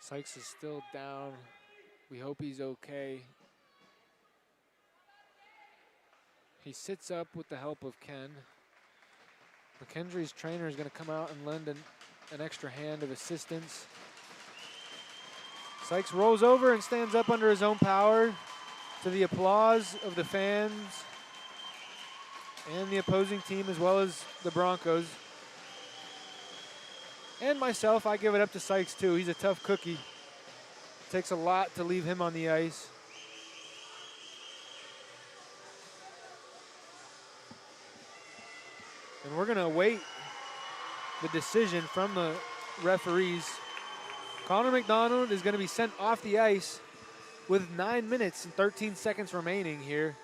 Sykes is still down. We hope he's okay. He sits up with the help of Ken. Mckendree's trainer is going to come out and lend an extra hand of assistance. Sykes rolls over and stands up under his own power to the applause of the fans and the opposing team, as well as the Broncos. And myself, I give it up to Sykes too. He's a tough cookie. It takes a lot to leave him on the ice. And we're going to await the decision from the referees. Connor McDonald is going to be sent off the ice with 9 minutes and 13 seconds remaining here.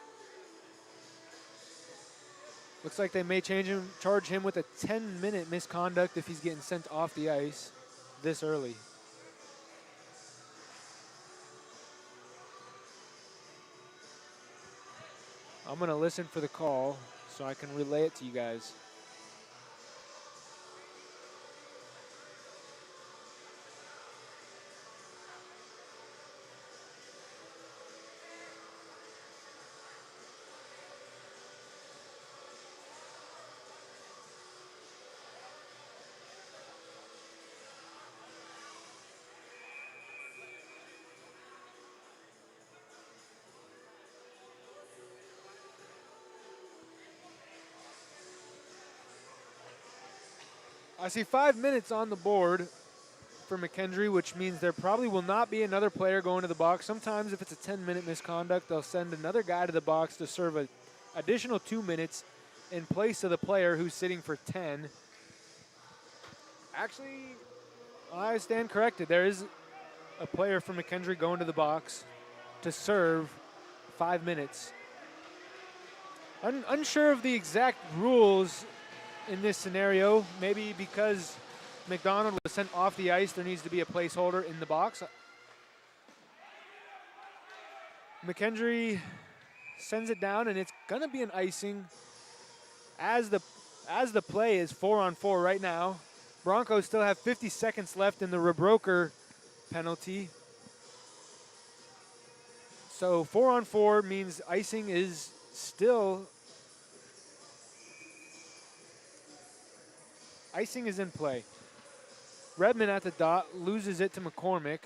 Looks like they may charge him with a 10-minute misconduct if he's getting sent off the ice this early. I'm going to listen for the call so I can relay it to you guys. I see 5 minutes on the board for Mckendree, which means there probably will not be another player going to the box. Sometimes if it's a 10-minute misconduct, they'll send another guy to the box to serve an additional 2 minutes in place of the player who's sitting for 10. Actually, I stand corrected. There is a player from Mckendree going to the box to serve 5 minutes. Unsure of the exact rules in this scenario. Maybe because McDonald was sent off the ice, there needs to be a placeholder in the box. Mckendree sends it down, and it's going to be an icing as the play is 4-on-4 right now. Broncos still have 50 seconds left in the Rebroker penalty. So 4-on-4 means icing is still in play. Redmond at the dot loses it to McCormick.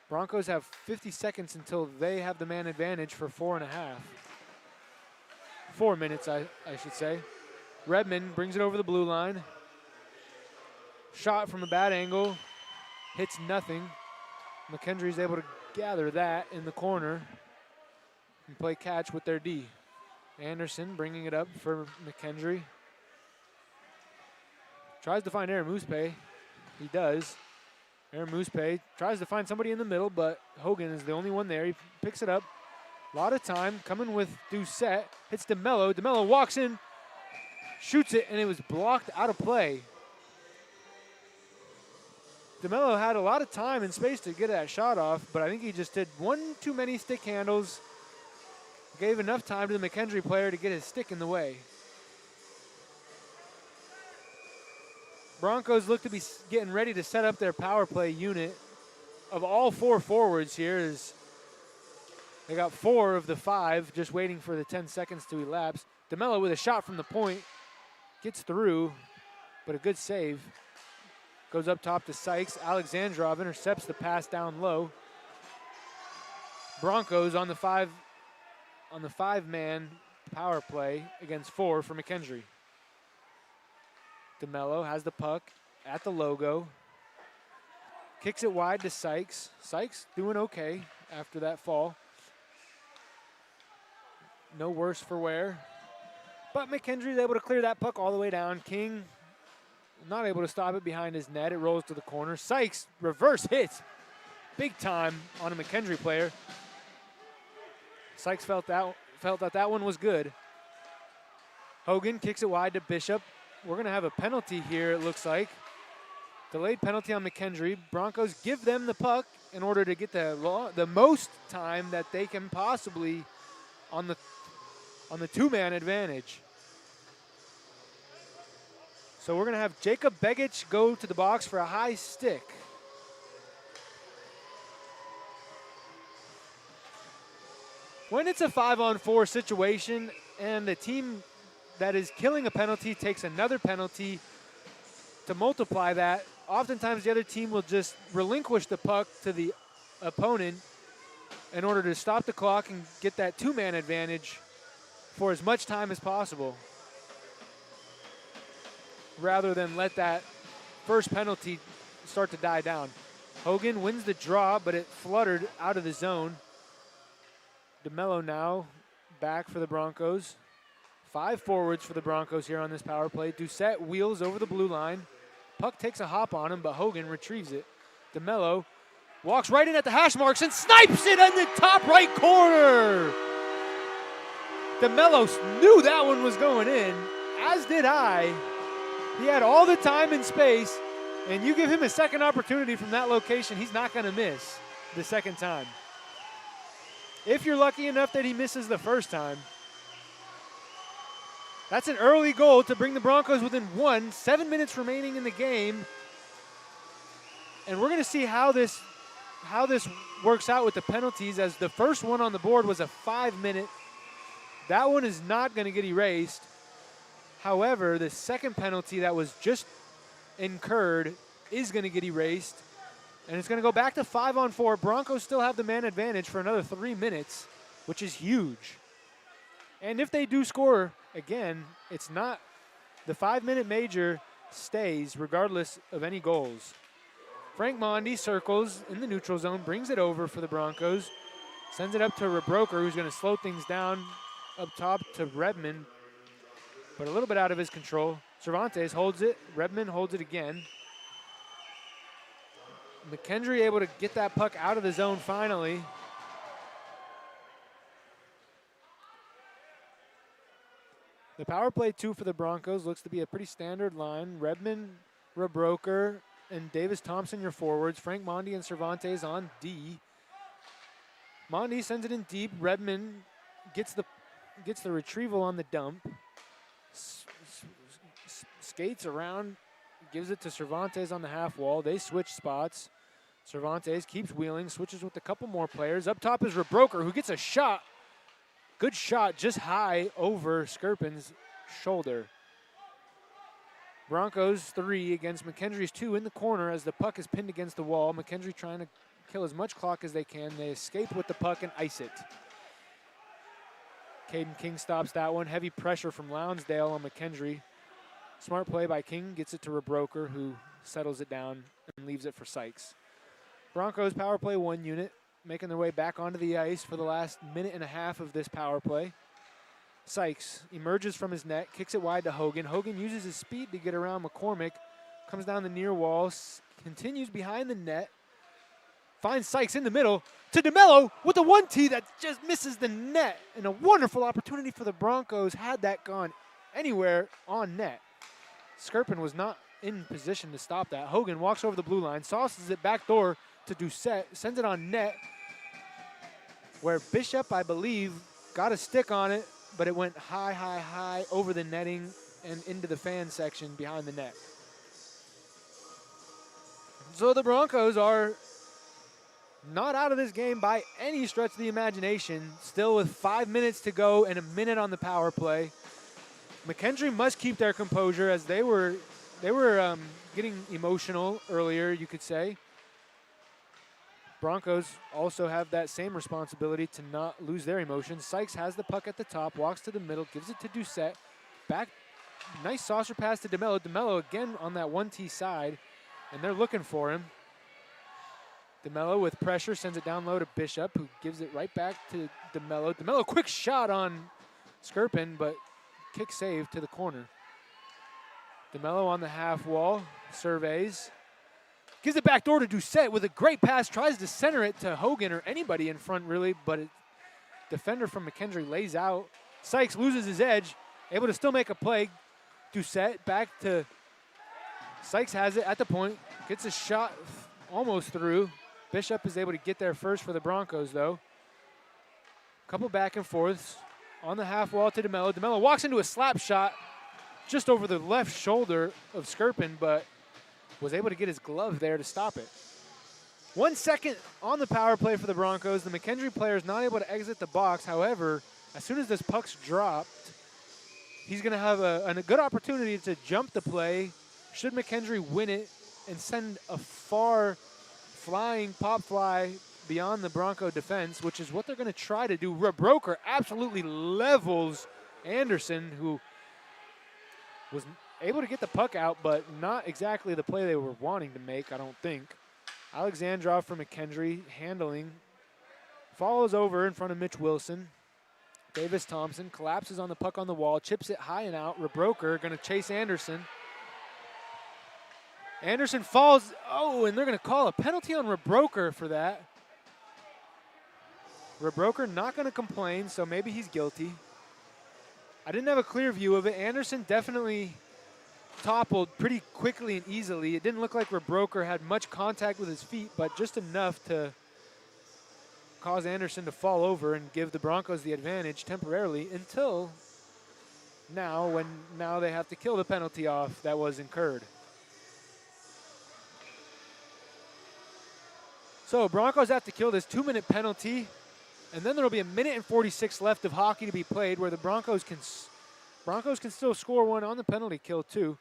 Broncos have 50 seconds until they have the man advantage for 4.5. 4 minutes, I should say. Redmond brings it over the blue line. Shot from a bad angle. Hits nothing. Mckendree is able to gather that in the corner and play catch with their D. Anderson bringing it up for Mckendree. Tries to find Aaron Moosepay. He does. Aaron Moosepay tries to find somebody in the middle, but Hogan is the only one there. He picks it up. A lot of time coming with Doucette. Hits DeMello. DeMello walks in, shoots it, and it was blocked out of play. DeMello had a lot of time and space to get that shot off, but I think he just did one too many stick handles. Gave enough time to the Mckendree player to get his stick in the way. Broncos look to be getting ready to set up their power play unit. Of all 4 forwards here, they got 4 of the 5 just waiting for the 10 seconds to elapse. DeMello with a shot from the point. Gets through, but a good save. Goes up top to Sykes. Alexandrov intercepts the pass down low. Broncos on the 5-man power play against 4 for Mckendree. DeMello has the puck at the logo. Kicks it wide to Sykes. Sykes doing okay after that fall. No worse for wear. But Mckendree is able to clear that puck all the way down. King not able to stop it behind his net. It rolls to the corner. Sykes reverse hits big time on a Mckendree player. Sykes felt that one was good. Hogan kicks it wide to Bishop. We're going to have a penalty here, it looks like. Delayed penalty on Mckendree. Broncos give them the puck in order to get the most time that they can possibly on the 2-man advantage. So we're going to have Jacob Begich go to the box for a high stick. When it's a 5-on-4 situation and the team that is killing a penalty takes another penalty to multiply that, oftentimes the other team will just relinquish the puck to the opponent in order to stop the clock and get that two-man advantage for as much time as possible, rather than let that first penalty start to die down. Hogan wins the draw, but it fluttered out of the zone. DeMello now back for the Broncos. 5 forwards for the Broncos here on this power play. Doucette wheels over the blue line. Puck takes a hop on him, but Hogan retrieves it. DeMello walks right in at the hash marks and snipes it in the top right corner. DeMello knew that one was going in, as did I. He had all the time and space, and you give him a second opportunity from that location, he's not going to miss the second time. If you're lucky enough that he misses the first time. That's an early goal to bring the Broncos within 1, 7 minutes remaining in the game. And we're going to see how this works out with the penalties, as the first one on the board was a 5-minute. That one is not going to get erased. However, the second penalty that was just incurred is going to get erased. And it's going to go back to 5-on-4. Broncos still have the man advantage for another 3 minutes, which is huge. And if they do score again, it's not, the 5-minute major stays regardless of any goals. Frank Mondi circles in the neutral zone, brings it over for the Broncos, sends it up to Rebroker, who's going to slow things down up top to Redmond, but a little bit out of his control. Cervantes holds it. Redmond holds it again. Mckendree able to get that puck out of the zone finally. The power play 2 for the Broncos looks to be a pretty standard line. Redmond, Rebroker, and Davis Thompson, your forwards. Frank Mondi and Cervantes on D. Mondi sends it in deep. Redmond gets the retrieval on the dump. Skates around, gives it to Cervantes on the half wall. They switch spots. Cervantes keeps wheeling, switches with a couple more players. Up top is Rebroker, who gets a shot. Good shot, just high over Skirpin's shoulder. Broncos 3 against Mckendree's 2 in the corner as the puck is pinned against the wall. Mckendree trying to kill as much clock as they can. They escape with the puck and ice it. Caden King stops that one. Heavy pressure from Lounsdale on Mckendree. Smart play by King, gets it to Rebroker, who settles it down and leaves it for Sykes. Broncos power play 1 unit, making their way back onto the ice for the last minute and a half of this power play. Sykes emerges from his net, kicks it wide to Hogan. Hogan uses his speed to get around McCormick, comes down the near wall, continues behind the net, finds Sykes in the middle to DeMello with a 1-T that just misses the net. And a wonderful opportunity for the Broncos had that gone anywhere on net. Skirpin was not in position to stop that. Hogan walks over the blue line, sauces it back door to Doucette, sends it on net, where Bishop, I believe, got a stick on it, but it went high over the netting and into the fan section behind the net. So the Broncos are not out of this game by any stretch of the imagination, still with 5 minutes to go and a minute on the power play. Mckendree must keep their composure, as they were getting emotional earlier, you could say. Broncos also have that same responsibility to not lose their emotions. Sykes has the puck at the top, walks to the middle, gives it to Doucette. Back, nice saucer pass to DeMello. DeMello again on that 1-T side, and they're looking for him. DeMello with pressure sends it down low to Bishop, who gives it right back to DeMello. DeMello, quick shot on Skirpin, but kick save to the corner. DeMello on the half wall, surveys. Gives it back door to Doucette with a great pass, tries to center it to Hogan or anybody in front really, but a defender from Mckendree lays out. Sykes loses his edge, able to still make a play. Doucette back to Sykes, has it at the point, gets a shot almost through. Bishop is able to get there first for the Broncos though. Couple back and forths on the half wall to DeMello. DeMello walks into a slap shot just over the left shoulder of Skirpin, but was able to get his glove there to stop it. 1 second on the power play for the Broncos. The Mckendree player is not able to exit the box. However, as soon as this puck's dropped, he's going to have a good opportunity to jump the play should Mckendree win it and send a far flying pop fly beyond the Bronco defense, which is what they're going to try to do. Broker absolutely levels Anderson, who was able to get the puck out, but not exactly the play they were wanting to make, I don't think. Alexandrov for Mckendree, handling, follows over in front of Mitch Wilson. Davis Thompson collapses on the puck on the wall, chips it high and out. Rebroker going to chase Anderson. Anderson falls, and they're going to call a penalty on Rebroker for that. Rebroker not going to complain, so maybe he's guilty. I didn't have a clear view of it. Anderson definitely toppled pretty quickly and easily. It didn't look like Rebroker had much contact with his feet, but just enough to cause Anderson to fall over and give the Broncos the advantage temporarily until now, when now they have to kill the penalty off that was incurred. So Broncos have to kill this 2-minute penalty, and then there will be 1:46 left of hockey to be played, where the Broncos can still score one on the penalty kill too.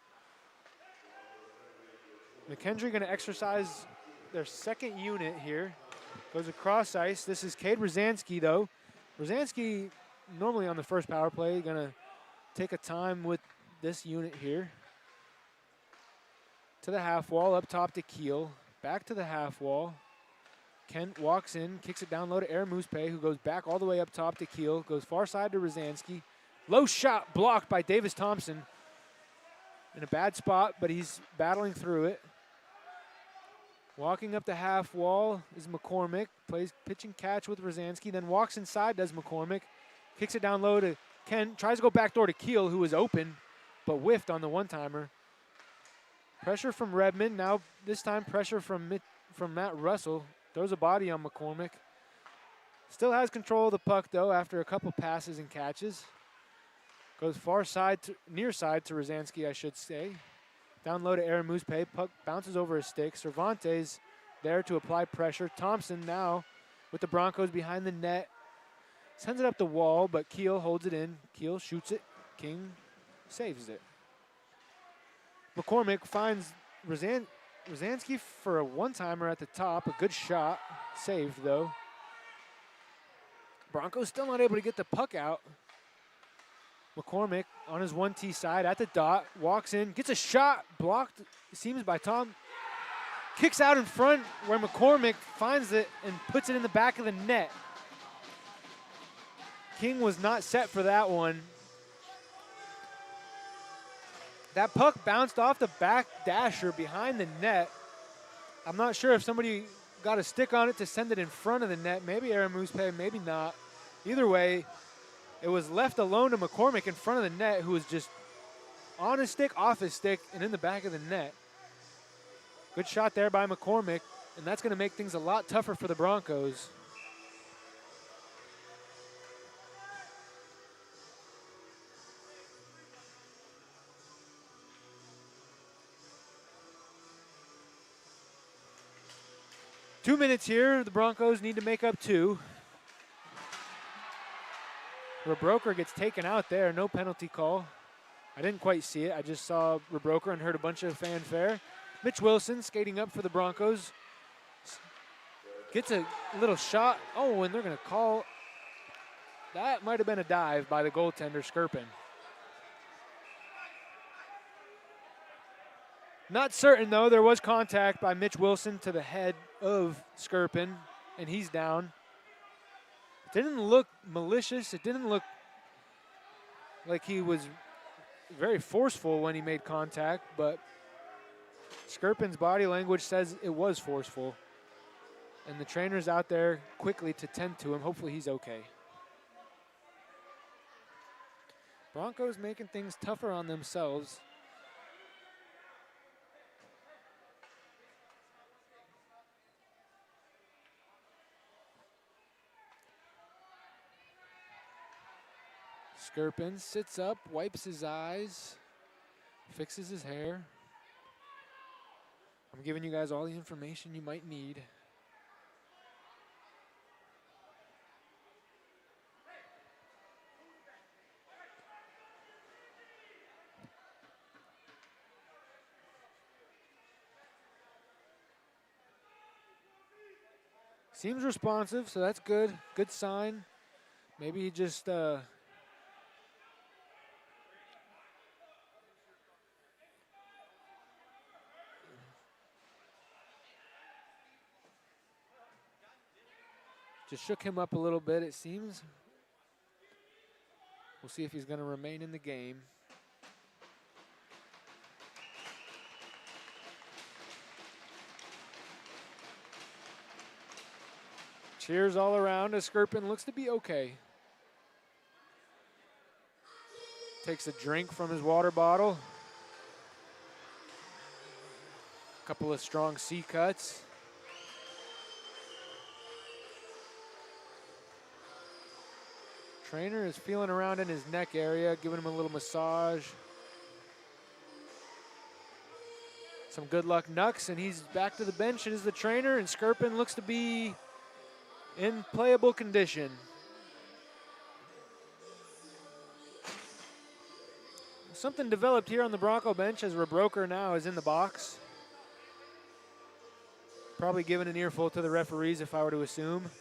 Mckendree going to exercise their second unit here. Goes across ice. This is Cade Rosansky, though. Rosansky, normally on the first power play, going to take a time with this unit here. To the half wall, up top to Keel. Back to the half wall. Kent walks in, kicks it down low to Aaron Moospe, who goes back all the way up top to Keel. Goes far side to Rosansky. Low shot blocked by Davis Thompson. In a bad spot, but he's battling through it. Walking up the half wall is McCormick. Plays pitch and catch with Rosansky, then walks inside, does McCormick. Kicks it down low to Kent. Tries to go backdoor to Keel, who was open, but whiffed on the one-timer. Pressure from Redmond. Now this time pressure from Matt Russell. Throws a body on McCormick. Still has control of the puck, though, after a couple passes and catches. Goes far side, near side to Rosansky, I should say. Down low to Aaron Moospe. Puck bounces over his stick. Cervantes there to apply pressure. Thompson now with the Broncos behind the net. Sends it up the wall, but Keel holds it in. Keel shoots it. King saves it. McCormick finds Rosansky for a one-timer at the top. A good shot. Saved, though. Broncos still not able to get the puck out. McCormick on his 1T side at the dot. Walks in. Gets a shot. Blocked, it seems, by Tom. Kicks out in front where McCormick finds it and puts it in the back of the net. King was not set for that one. That puck bounced off the back dasher behind the net. I'm not sure if somebody got a stick on it to send it in front of the net. Maybe Aaron Moospe, maybe not. Either way, it was left alone to McCormick in front of the net, who was just on his stick, off his stick, and in the back of the net. Good shot there by McCormick, and that's going to make things a lot tougher for the Broncos. Two minutes here. The Broncos need to make up two. Rebroker gets taken out there. No penalty call. I didn't quite see it. I just saw Rebroker and heard a bunch of fanfare. Mitch Wilson skating up for the Broncos. Gets a little shot. Oh, and they're going to call. That might have been a dive by the goaltender, Skirpin. Not certain, though. There was contact by Mitch Wilson to the head of Skirpin, and he's down. It didn't look malicious. It didn't look like he was very forceful when he made contact, but Skirpin's body language says it was forceful. And the trainer's out there quickly to tend to him. Hopefully he's okay. Broncos making things tougher on themselves. Skirpin sits up, wipes his eyes, fixes his hair. I'm giving you guys all the information you might need. Seems responsive, so that's good. Good sign. Maybe he just shook him up a little bit, it seems. We'll see if he's going to remain in the game. Cheers all around as Skirpin looks to be okay. Takes a drink from his water bottle. A couple of strong C cuts. Trainer is feeling around in his neck area, giving him a little massage. Some good luck knucks, and he's back to the bench as the trainer, and Skirpin looks to be in playable condition. Something developed here on the Bronco bench as Rebroker now is in the box. Probably giving an earful to the referees if I were to assume.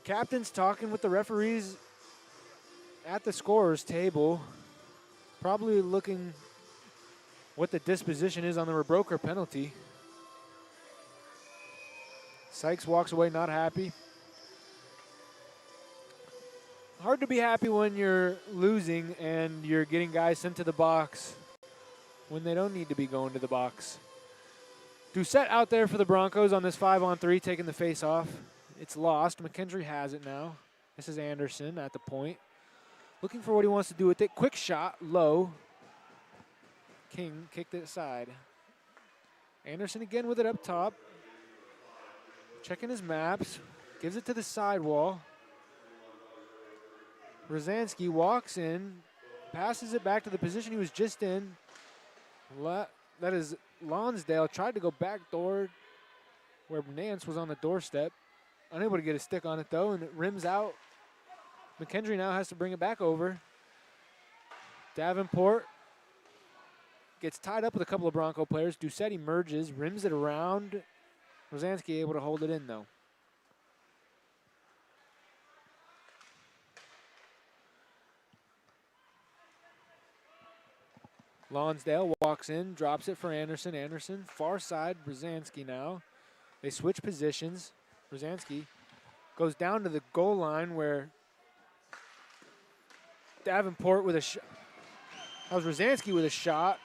Captain's talking with the referees at the scorer's table, probably looking what the disposition is on the Rebroker penalty. Sykes walks away not happy. Hard to be happy when you're losing and you're getting guys sent to the box when they don't need to be going to the box. Doucette out there for the Broncos on this 5-on-3, taking the face off. It's lost. Mckendree has it now. This is Anderson at the point. Looking for what he wants to do with it. Quick shot, low. King kicked it aside. Anderson again with it up top. Checking his maps. Gives it to the sidewall. Rosansky walks in. Passes it back to the position he was just in. That is Lonsdale. Tried to go backdoor where Nance was on the doorstep. Unable to get a stick on it, though, and it rims out. Mckendree now has to bring it back over. Davenport gets tied up with a couple of Bronco players. Doucette emerges, rims it around. Rosansky able to hold it in, though. Lonsdale walks in, drops it for Anderson. Anderson, far side, Rosansky now. They switch positions. Rosansky goes down to the goal line where Davenport with a shot. That was Rosansky with a shot.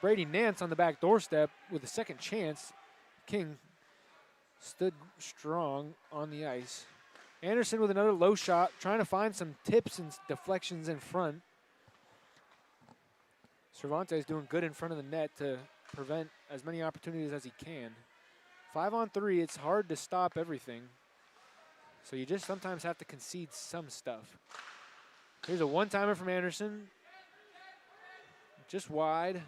Brady Nance on the back doorstep with a second chance. King stood strong on the ice. Anderson with another low shot, trying to find some tips and deflections in front. Cervantes doing good in front of the net to prevent as many opportunities as he can. 5-on-3, it's hard to stop everything. So you just sometimes have to concede some stuff. Here's a one-timer from Anderson. Just wide.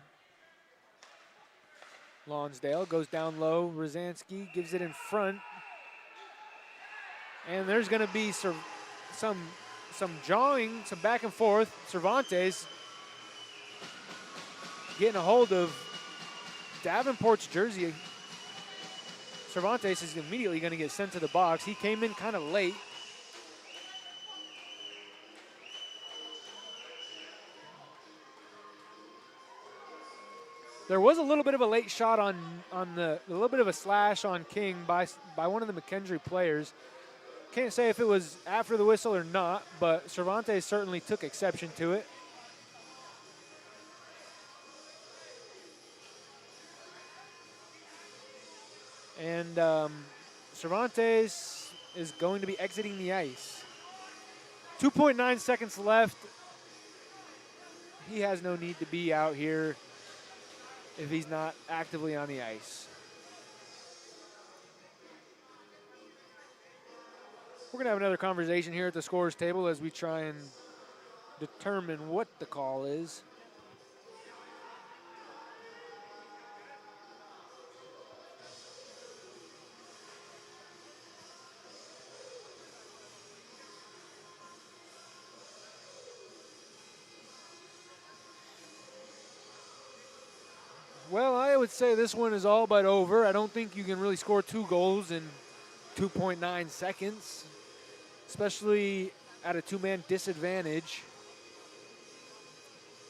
Lonsdale goes down low. Rosansky gives it in front. And there's going to be some jawing, some back and forth. Cervantes getting a hold of Davenport's jersey. Cervantes is immediately going to get sent to the box. He came in kind of late. There was a little bit of a late shot a little bit of a slash on King by one of the Mckendree players. Can't say if it was after the whistle or not, but Cervantes certainly took exception to it. And Cervantes is going to be exiting the ice. 2.9 seconds left. He has no need to be out here if he's not actively on the ice. We're going to have another conversation here at the scorers table as we try and determine what the call is. Well, I would say this one is all but over. I don't think you can really score 2 goals in 2.9 seconds, especially at a 2-man disadvantage.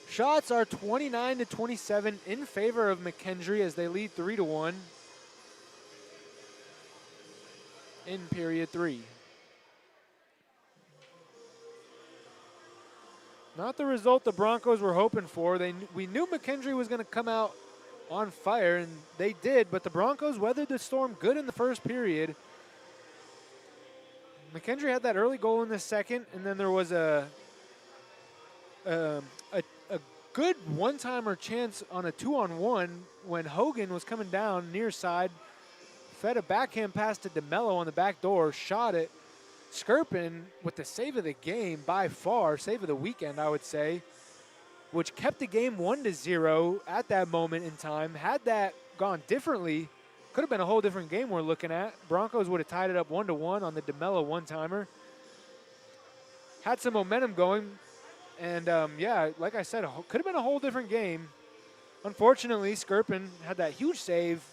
Shots are 29-27 in favor of Mckendree as they lead 3-1 in period 3. Not the result the Broncos were hoping for. We knew Mckendree was going to come out on fire, and they did, but the Broncos weathered the storm good in the first period. Mckendree had that early goal in the second, and then there was a good one-timer chance on a 2-on-1 when Hogan was coming down near side, fed a backhand pass to DeMello on the back door, shot it. Skirpin with the save of the game by far, save of the weekend, I would say, which kept the game 1-0 at that moment in time. Had that gone differently, could have been a whole different game we're looking at. Broncos would have tied it up 1-1 on the DeMello one-timer. Had some momentum going, and yeah, like I said, could have been a whole different game. Unfortunately, Skirpin had that huge save.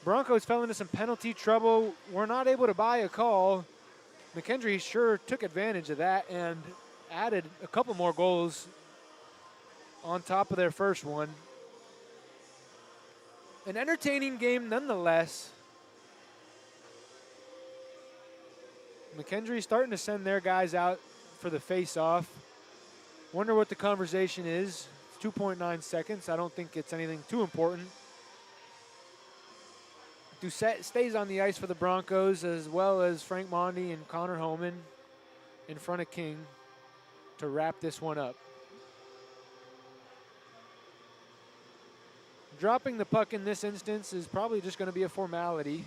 Broncos fell into some penalty trouble. Were not able to buy a call. Mckendree sure took advantage of that and added a couple more goals on top of their first one. An entertaining game nonetheless. Mckendree starting to send their guys out for the face-off. Wonder what the conversation is. It's 2.9 seconds. I don't think it's anything too important. Doucette stays on the ice for the Broncos, as well as Frank Mondi and Connor Homan in front of King to wrap this one up. Dropping the puck in this instance is probably just going to be a formality.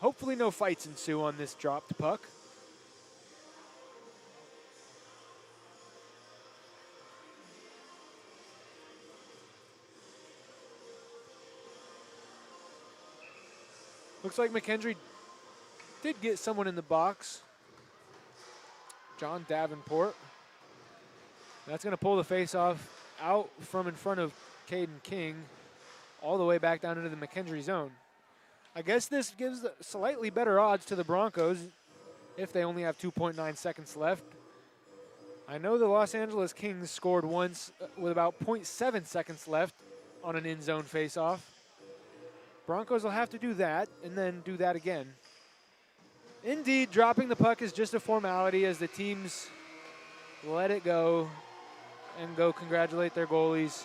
Hopefully no fights ensue on this dropped puck. Looks like Mckendree did get someone in the box. John Davenport. That's going to pull the face-off out from in front of Caden King all the way back down into the Mckendree zone. I guess this gives slightly better odds to the Broncos if they only have 2.9 seconds left. I know the Los Angeles Kings scored once with about 0.7 seconds left on an in-zone face-off. Broncos will have to do that and then do that again. Indeed, dropping the puck is just a formality as the teams let it go and go congratulate their goalies.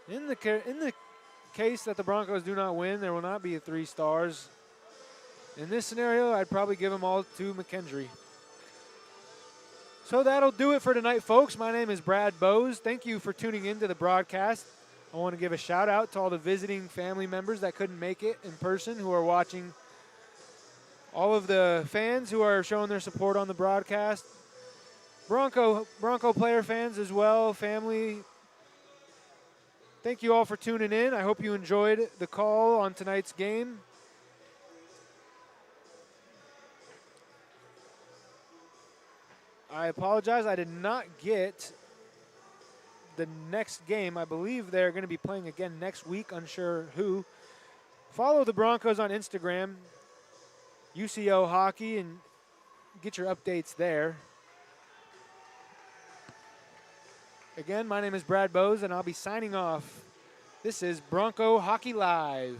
In the case that the Broncos do not win, there will not be 3 stars. In this scenario, I'd probably give them all to Mckendree. So that'll do it for tonight, folks. My name is Brad Bowes. Thank you for tuning into the broadcast. I want to give a shout out to all the visiting family members that couldn't make it in person who are watching. All of the fans who are showing their support on the broadcast. Bronco player fans as well, family. Thank you all for tuning in. I hope you enjoyed the call on tonight's game. I apologize, I did not get the next game. I believe they're going to be playing again next week, unsure who. Follow the Broncos on Instagram, UCO Hockey, and get your updates there. Again, my name is Brad Bowes, and I'll be signing off. This is Bronco Hockey Live.